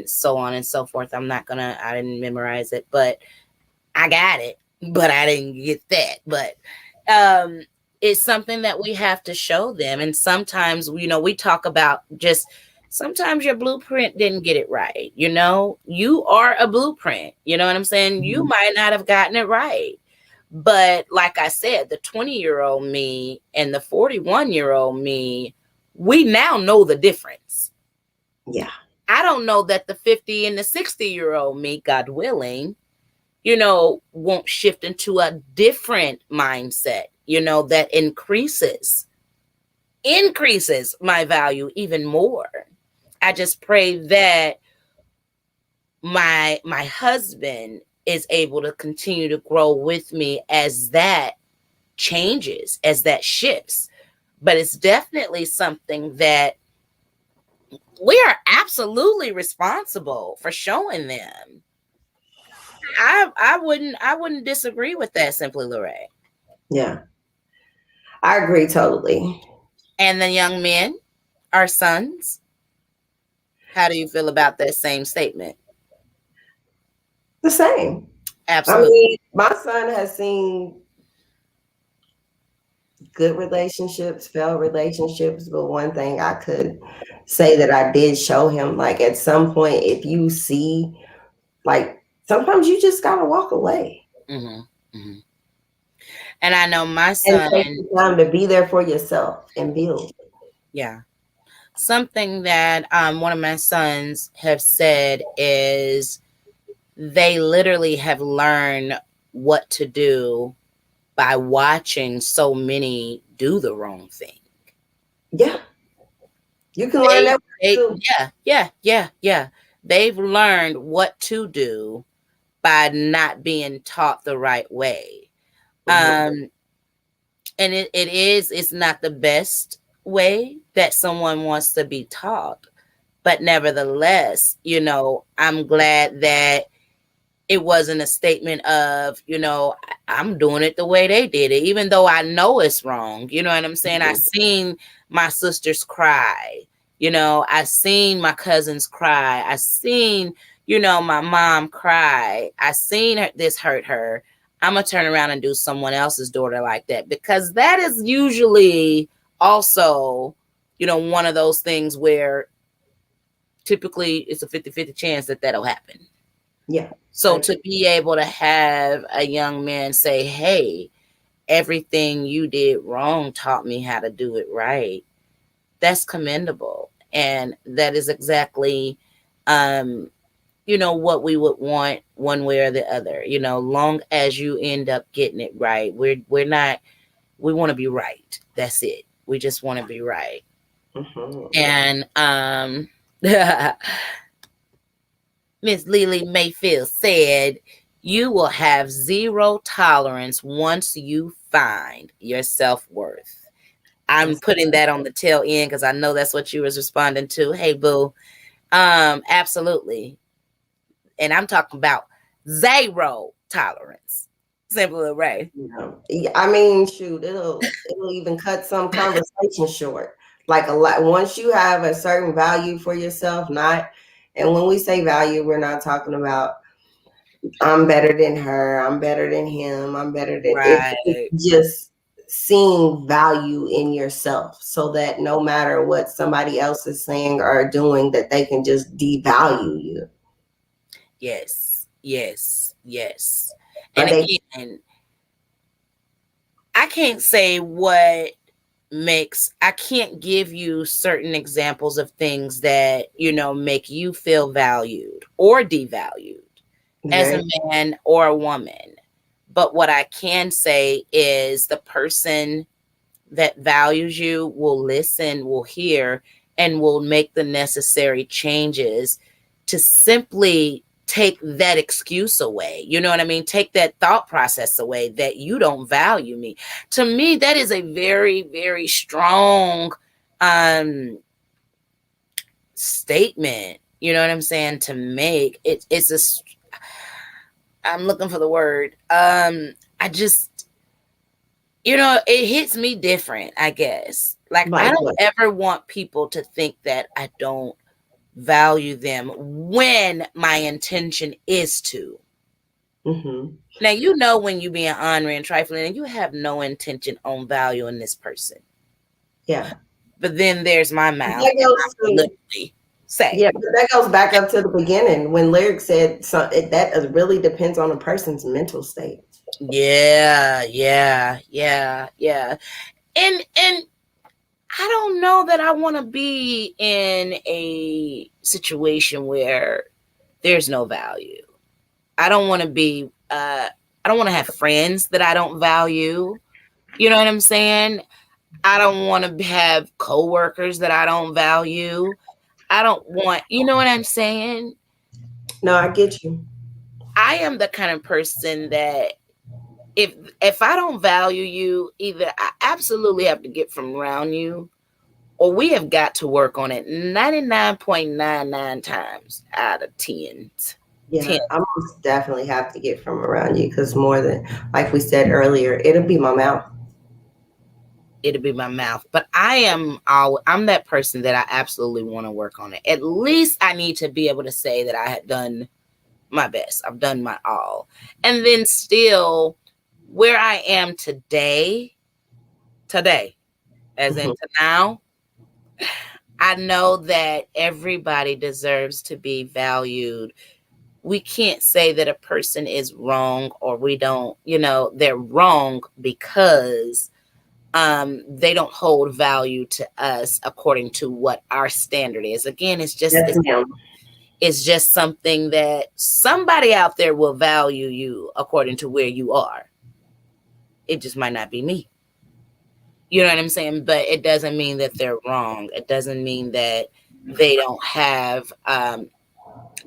so on and so forth. I didn't memorize it, but I got it, but I didn't get that. But um, it's something that we have to show them. And sometimes, we talk about just sometimes your blueprint didn't get it right. You are a blueprint. You know what I'm saying? You might not have gotten it right. But like I said, the 20-year-old me and the 41-year-old me, we now know the difference. Yeah. I don't know that the 50 and the 60-year-old me, God willing, won't shift into a different mindset, that increases my value even more. I just pray that my husband is able to continue to grow with me as that changes, as that shifts. But it's definitely something that we are absolutely responsible for showing them. I wouldn't disagree with that, Simply Lorraine. Yeah. I agree totally. And the young men, our sons, how do you feel about that same statement? The same. I Absolutely. mean, my son has seen good relationships, failed relationships, but one thing I could say that I did show him, like at some point, if you see, like sometimes you just gotta walk away Hmm. Hmm. And I know my and son, take the time to be there for yourself and build. yeah, something that one of my sons have said is they literally have learned what to do by watching so many do the wrong thing. Yeah, you can learn that too. Yeah. They've learned what to do by not being taught the right way. Mm-hmm. And it's not the best way that someone wants to be taught, but nevertheless, I'm glad that it wasn't a statement of, I'm doing it the way they did it, even though I know it's wrong. You know what I'm saying? I seen my sisters cry. I seen my cousins cry. I seen, my mom cry. I seen this hurt her. I'm going to turn around and do someone else's daughter like that, because that is usually also, one of those things where typically it's a 50-50 chance that that'll happen. Yeah. So to be able to have a young man say, hey, everything you did wrong taught me how to do it right, that's commendable. And that is exactly, what we would want one way or the other, long as you end up getting it right. We want to be right. That's it. We just want to be right. Mm-hmm. And, Miss Lily Mayfield said, you will have zero tolerance once you find your self-worth. I'm putting that on the tail end because I know that's what you was responding to. Hey, boo. Absolutely. And I'm talking about zero tolerance. Simple Ray. Yeah. I mean, shoot, it'll even cut some conversation short. Like a lot, once you have a certain value for yourself, and when we say value, we're not talking about I'm better than her, I'm better than him, I'm better than Right. it's just seeing value in yourself so that no matter what somebody else is saying or doing, that they can just devalue you. Yes. And Or they again, I can't say what I can't give you certain examples of things that, make you feel valued or devalued as a man or a woman. But what I can say is the person that values you will listen, will hear, and will make the necessary changes to simply take that excuse away. You know what I mean? Take that thought process away that you don't value me. To me, that is a very, very strong statement. You know what I'm saying? To make it's a. I'm looking for the word. I just, it hits me different, I guess. Like I don't ever want people to think that I don't value them when my intention is to. Mm-hmm. Now, when you being honoring and trifling and you have no intention on valuing this person. Yeah. But then there's my mouth. Literally say. Yeah, but that goes back up to the beginning when Lyric said that really depends on a person's mental state. Yeah. And I don't know that I want to be in a situation where there's no value. I don't want to be, I don't want to have friends that I don't value. You know what I'm saying? I don't want to have coworkers that I don't value. I don't want, you know what I'm saying? No, I get you. I am the kind of person that if I don't value you, either I absolutely have to get from around you, or we have got to work on it 99.99 times out of 10. Yeah, I most definitely have to get from around you because more than, like we said earlier, it'll be my mouth. It'll be my mouth. But I'm that person that I absolutely want to work on it. At least I need to be able to say that I had done my best. I've done my all. And then still where I am today, as in to now, I know that everybody deserves to be valued. We can't say that a person is wrong or we don't, they're wrong because they don't hold value to us according to what our standard is. Again, it's just something that somebody out there will value you according to where you are. It just might not be me. You know what I'm saying? But it doesn't mean that they're wrong. It doesn't mean that they don't have,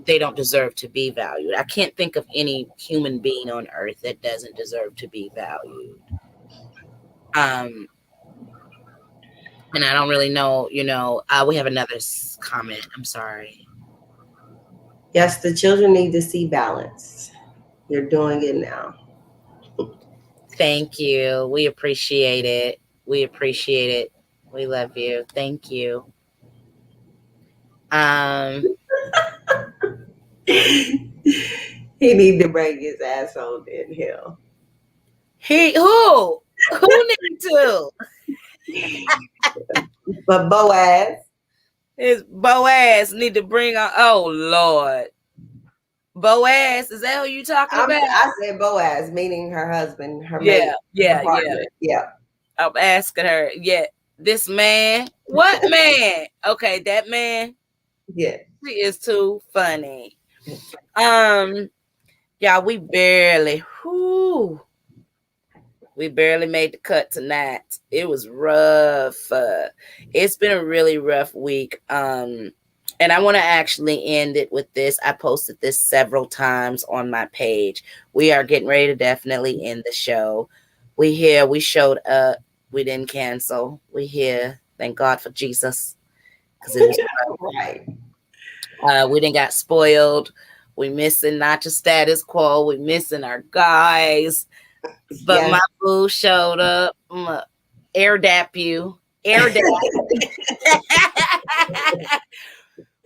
they don't deserve to be valued. I can't think of any human being on earth that doesn't deserve to be valued. And I don't really know, we have another comment. I'm sorry. Yes, the children need to see balance. You're doing it now. Thank you. We appreciate it. We love you. Thank you. He need to bring his asshole in here. Who need to? But Boaz. His Boaz need to bring on. Oh Lord. Boaz, is that who you talking about? I said Boaz, meaning her husband, her mate. Yeah. I'm asking her, this man, what man? Okay, that man. Yeah. She is too funny. Yeah, we barely made the cut tonight. It was rough. It's been a really rough week. And I want to actually end it with this. I posted this several times on my page. We are getting ready to definitely end the show. We here. We showed up. We didn't cancel. We here. Thank God for Jesus. Because it was right. We didn't got spoiled. We missing not just status quo. We missing our guys. But my boo showed up. Air dap you. Air dap.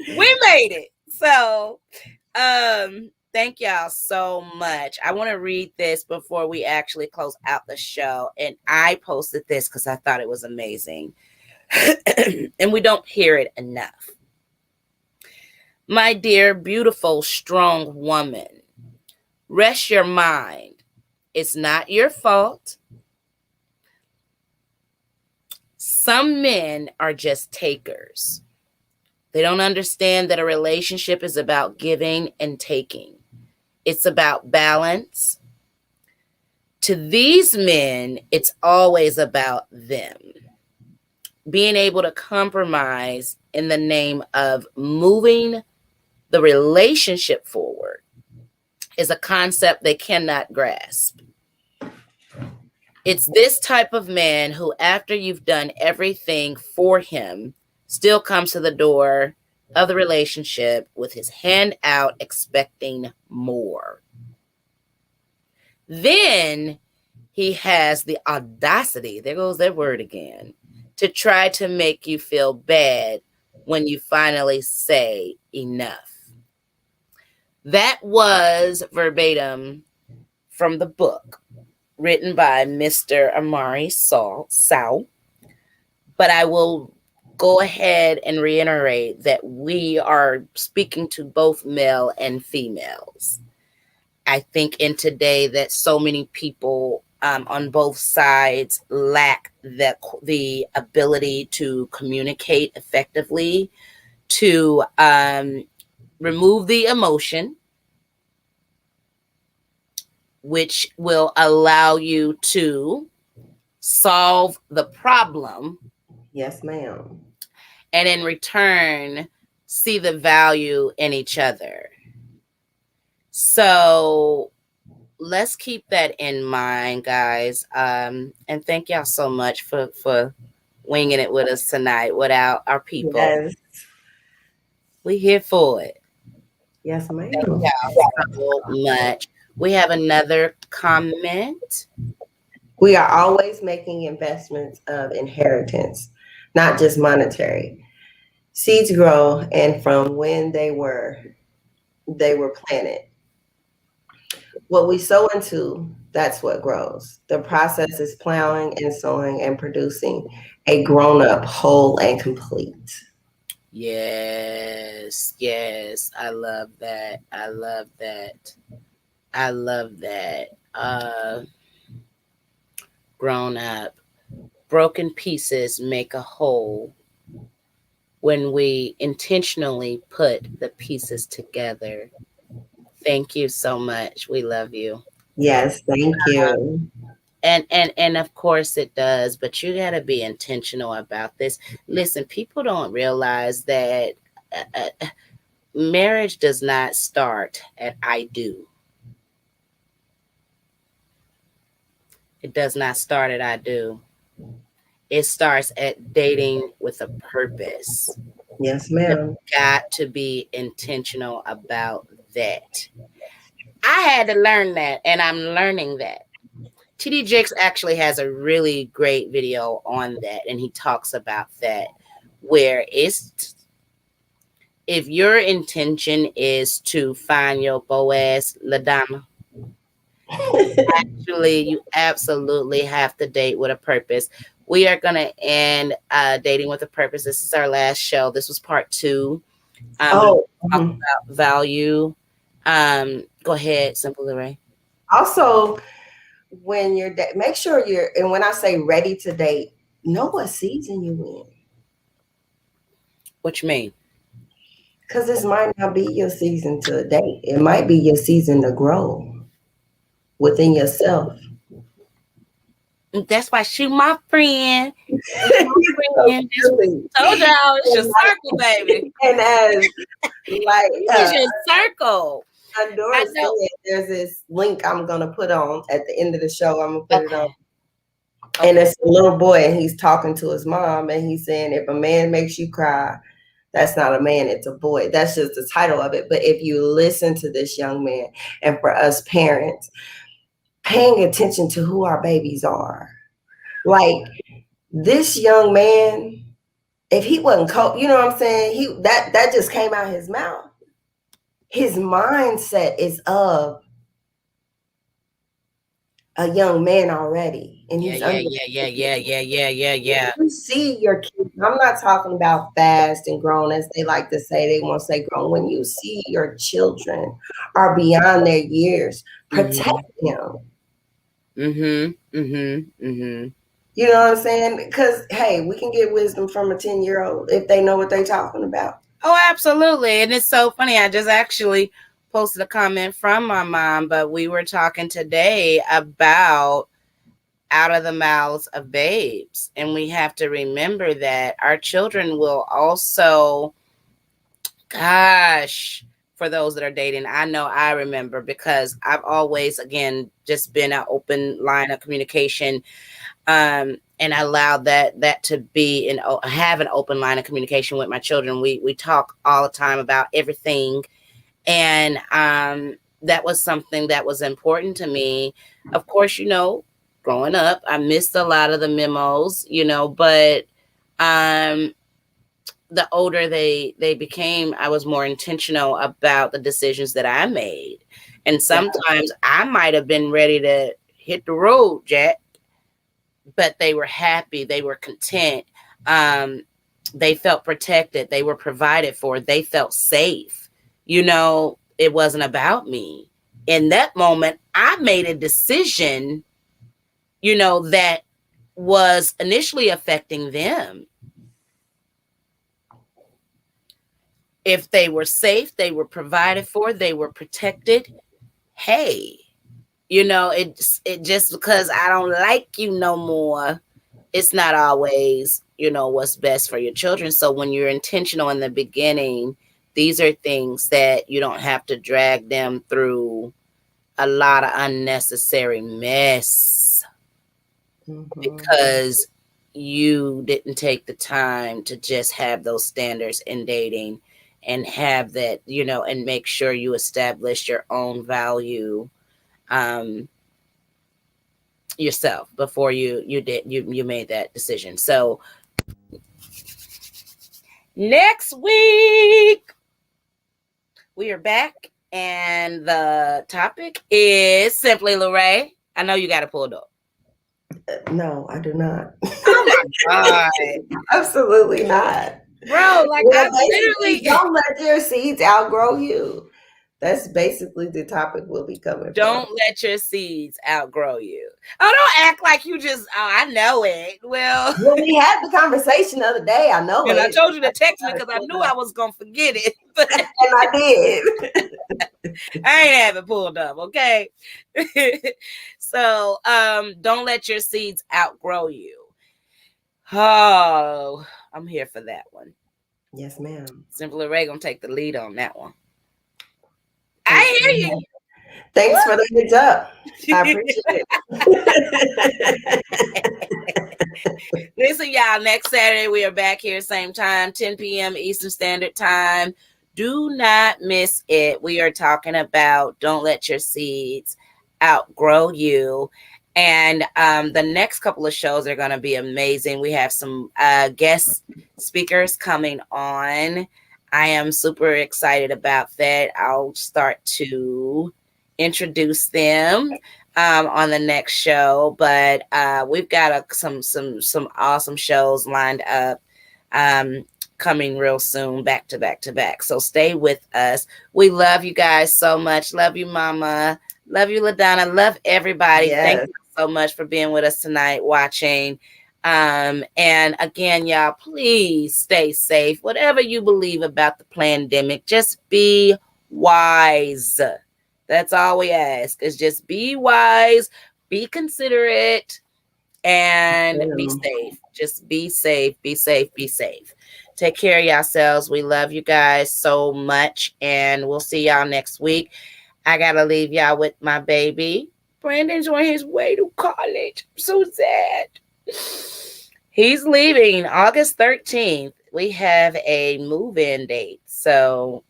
We made it. So, thank y'all so much. I want to read this before we actually close out the show. And I posted this because I thought it was amazing. And we don't hear it enough. My dear, beautiful, strong woman, rest your mind. It's not your fault. Some men are just takers. They don't understand that a relationship is about giving and taking. It's about balance. To these men, it's always about them. Being able to compromise in the name of moving the relationship forward is a concept they cannot grasp. It's this type of man who, after you've done everything for him, still comes to the door of the relationship with his hand out, expecting more. Then he has the audacity, there goes that word again, to try to make you feel bad when you finally say enough. That was verbatim from the book written by Mr. Amari Sao. But I will go ahead and reiterate that we are speaking to both male and females. I think in today that so many people on both sides lack the ability to communicate effectively, to remove the emotion, which will allow you to solve the problem. Yes, ma'am. And in return, see the value in each other. So let's keep that in mind, guys. And thank y'all so much for winging it with us tonight without our people. Yes. We here for it. Yes, ma'am. Thank y'all so much. We have another comment. We are always making investments of inheritance, not just monetary. Seeds grow, and from when they were planted. What we sow into, that's what grows. The process is plowing and sowing and producing a grown-up, whole and complete. Yes, yes. I love that. I love that. I love that. Grown up. Broken pieces make a whole when we intentionally put the pieces together. Thank you so much. We love you. Yes, thank you. And of course it does, but you got to be intentional about this. Listen, people don't realize that marriage does not start at I do. It does not start at I do. It starts at dating with a purpose. Yes, ma'am. Got to be intentional about that. I had to learn that, and I'm learning that. TD Jakes actually has a really great video on that, and he talks about that, where it's if your intention is to find your Boaz LaDonna, actually, you absolutely have to date with a purpose. We are going to end Dating with a Purpose. This is our last show. This was part 2. Talk about value. Go ahead, Simple Ray. Also, when you're make sure you're, and when I say ready to date, know what season you in. What you mean? Because this might not be your season to date. It might be your season to grow within yourself. That's why she my friend. Friend. Told y'all it's your circle, baby. And as like it's your circle. Adora said, there's this link I'm gonna put on at the end of the show. I'm gonna put it on. Okay. And it's a little boy, and he's talking to his mom, and he's saying, if a man makes you cry, that's not a man, it's a boy. That's just the title of it. But if you listen to this young man, and for us parents, paying attention to who our babies are. Like this young man, if he wasn't you know what I'm saying? That just came out of his mouth. His mindset is of a young man already. And he's yeah. You see your kids, I'm not talking about fast and grown as they like to say, they want to say grown. When you see your children are beyond their years, protect them. You know what I'm saying? Because, hey, we can get wisdom from a 10-year-old if they know what they're talking about. Oh, absolutely. And it's so funny. I just actually posted a comment from my mom, but we were talking today about out of the mouths of babes. And we have to remember that our children will also, for those that are dating. I know I remember, because I've always, again, just been an open line of communication. And I allowed that to be and have an open line of communication with my children. We talk all the time about everything. And that was something that was important to me. Of course, growing up, I missed a lot of the memos, but the older they became, I was more intentional about the decisions that I made. And sometimes I might have been ready to hit the road, Jack, but they were happy. They were content. They felt protected. They were provided for. They felt safe. It wasn't about me. In that moment, I made a decision, that was initially affecting them. If they were safe, they were provided for, they were protected. Hey, it just because I don't like you no more, it's not always, what's best for your children. So when you're intentional in the beginning, these are things that you don't have to drag them through a lot of unnecessary mess, because you didn't take the time to just have those standards in dating and have that, and make sure you establish your own value yourself before you made that decision. So next week we are back, and the topic is Simply Lorraine. I know you got it pulled up. No, I do not. Oh my God. Absolutely not. Bro, like, I literally don't let your seeds outgrow you. That's basically the topic we'll be covering. Don't let your seeds outgrow you. Oh, don't act like you just, I know it. Well, we had the conversation the other day. I know and it. I told you to text me because I knew I was going to forget it. And I did. I ain't have it pulled up, okay? So, don't let your seeds outgrow you. Oh, I'm here for that one. Yes, ma'am. Simply Ray gonna take the lead on that one. I hear you. Thanks for the heads up. I appreciate it. Listen, y'all, next Saturday we are back here, same time, 10 p.m. Eastern Standard Time. Do not miss it. We are talking about don't let your seeds outgrow you. And the next couple of shows are going to be amazing. We have some guest speakers coming on. I am super excited about that. I'll start to introduce them on the next show, but we've got some awesome shows lined up coming real soon, back to back to back. So stay with us. We love you guys so much. Love you, Mama. Love you, LaDonna. Love everybody. Yes. Thank you so much for being with us tonight, watching. And again, y'all, please stay safe. Whatever you believe about the pandemic, just be wise. That's all we ask, is just be wise, be considerate, and be safe. Just be safe, be safe, be safe. Take care of yourselves. We love you guys so much, and we'll see y'all next week. I got to leave y'all with my baby. Brandon's on his way to college. I'm so sad. He's leaving August 13th. We have a move-in date. So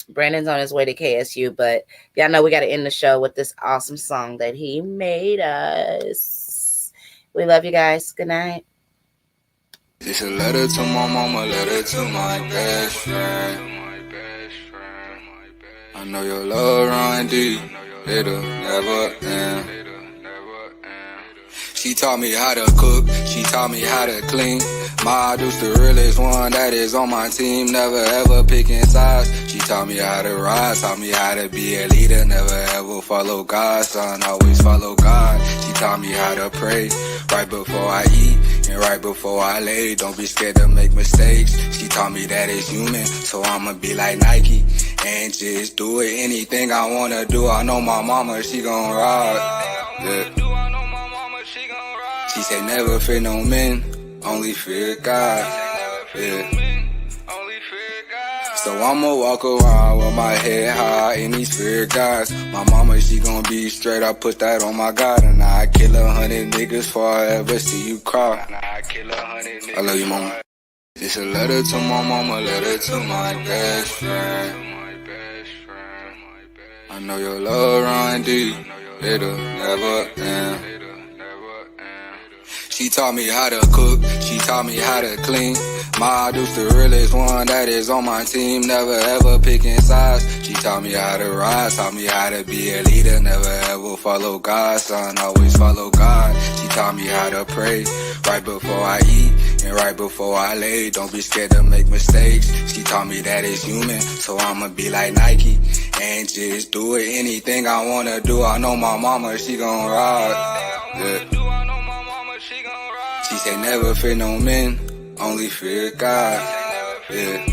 Brandon's on his way to KSU, but y'all know we got to end the show with this awesome song that he made us. We love you guys. Good night. It's a letter to my mama, letter to my best friend. I know your love run deep, it'll never end. She taught me how to cook, she taught me how to clean. My dude's the realest one that is on my team, never ever picking sides. She taught me how to rise, taught me how to be a leader, never ever follow God, son, always follow God. She taught me how to pray, right before I eat and right before I lay. Don't be scared to make mistakes. She taught me that it's human, so I'ma be like Nike and just do it. Anything I wanna do, I know my mama, she gon' rock. Yeah. She said never fear no men, only fear God. Yeah. So I'ma walk around with my head high in these fear guys. My mama, she gon' be straight, I put that on my God. And I kill 100 niggas before I ever see you cry. I love you, mama. It's a letter to my mama, letter to my best friend. I know your love run deep, it'll never end. She taught me how to cook, she taught me how to clean. My dude's the realest one that is on my team, never ever picking sides. She taught me how to rise, taught me how to be a leader, never ever follow God, son, always follow God. She taught me how to pray, right before I eat and right before I lay. Don't be scared to make mistakes. She taught me that it's human, so I'ma be like Nike and just do it. Anything I wanna do, I know my mama, she gon' ride. Yeah. She say never fear no men, only fear God. Yeah.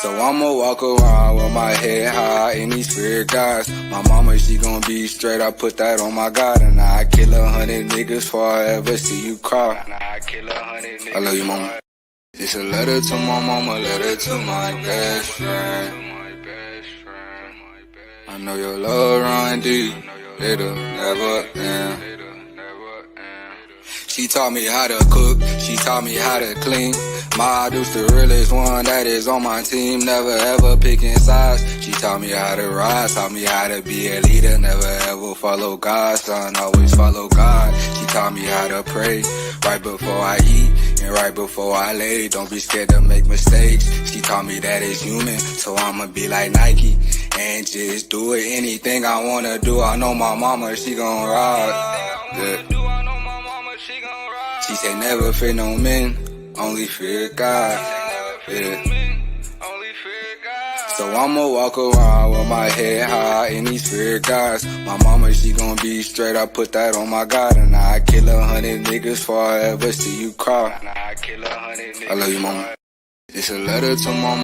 So I'ma walk around with my head high in these fear guys. My mama, she gon' be straight, I put that on my God. And I kill 100 niggas before I ever see you cry. I love you, mama. It's a letter to my mama, letter to my best friend. I know your love run deep, it'll never end. She taught me how to cook, she taught me how to clean. My dude's the realest one that is on my team, never ever picking sides. She taught me how to rise, taught me how to be a leader, never ever follow God, son, always follow God. She taught me how to pray, right before I eat and right before I lay. Don't be scared to make mistakes. She taught me that it's human, so I'ma be like Nike and just do it. Anything I wanna do, I know my mama, she gon' ride. Yeah. She say never fear no men, only fear God. Yeah. So I'ma walk around with my head high in these fear guys. My mama, she gon' be straight, I put that on my God. And I kill 100 niggas before I ever see you cry. I love you, mama. It's a letter to my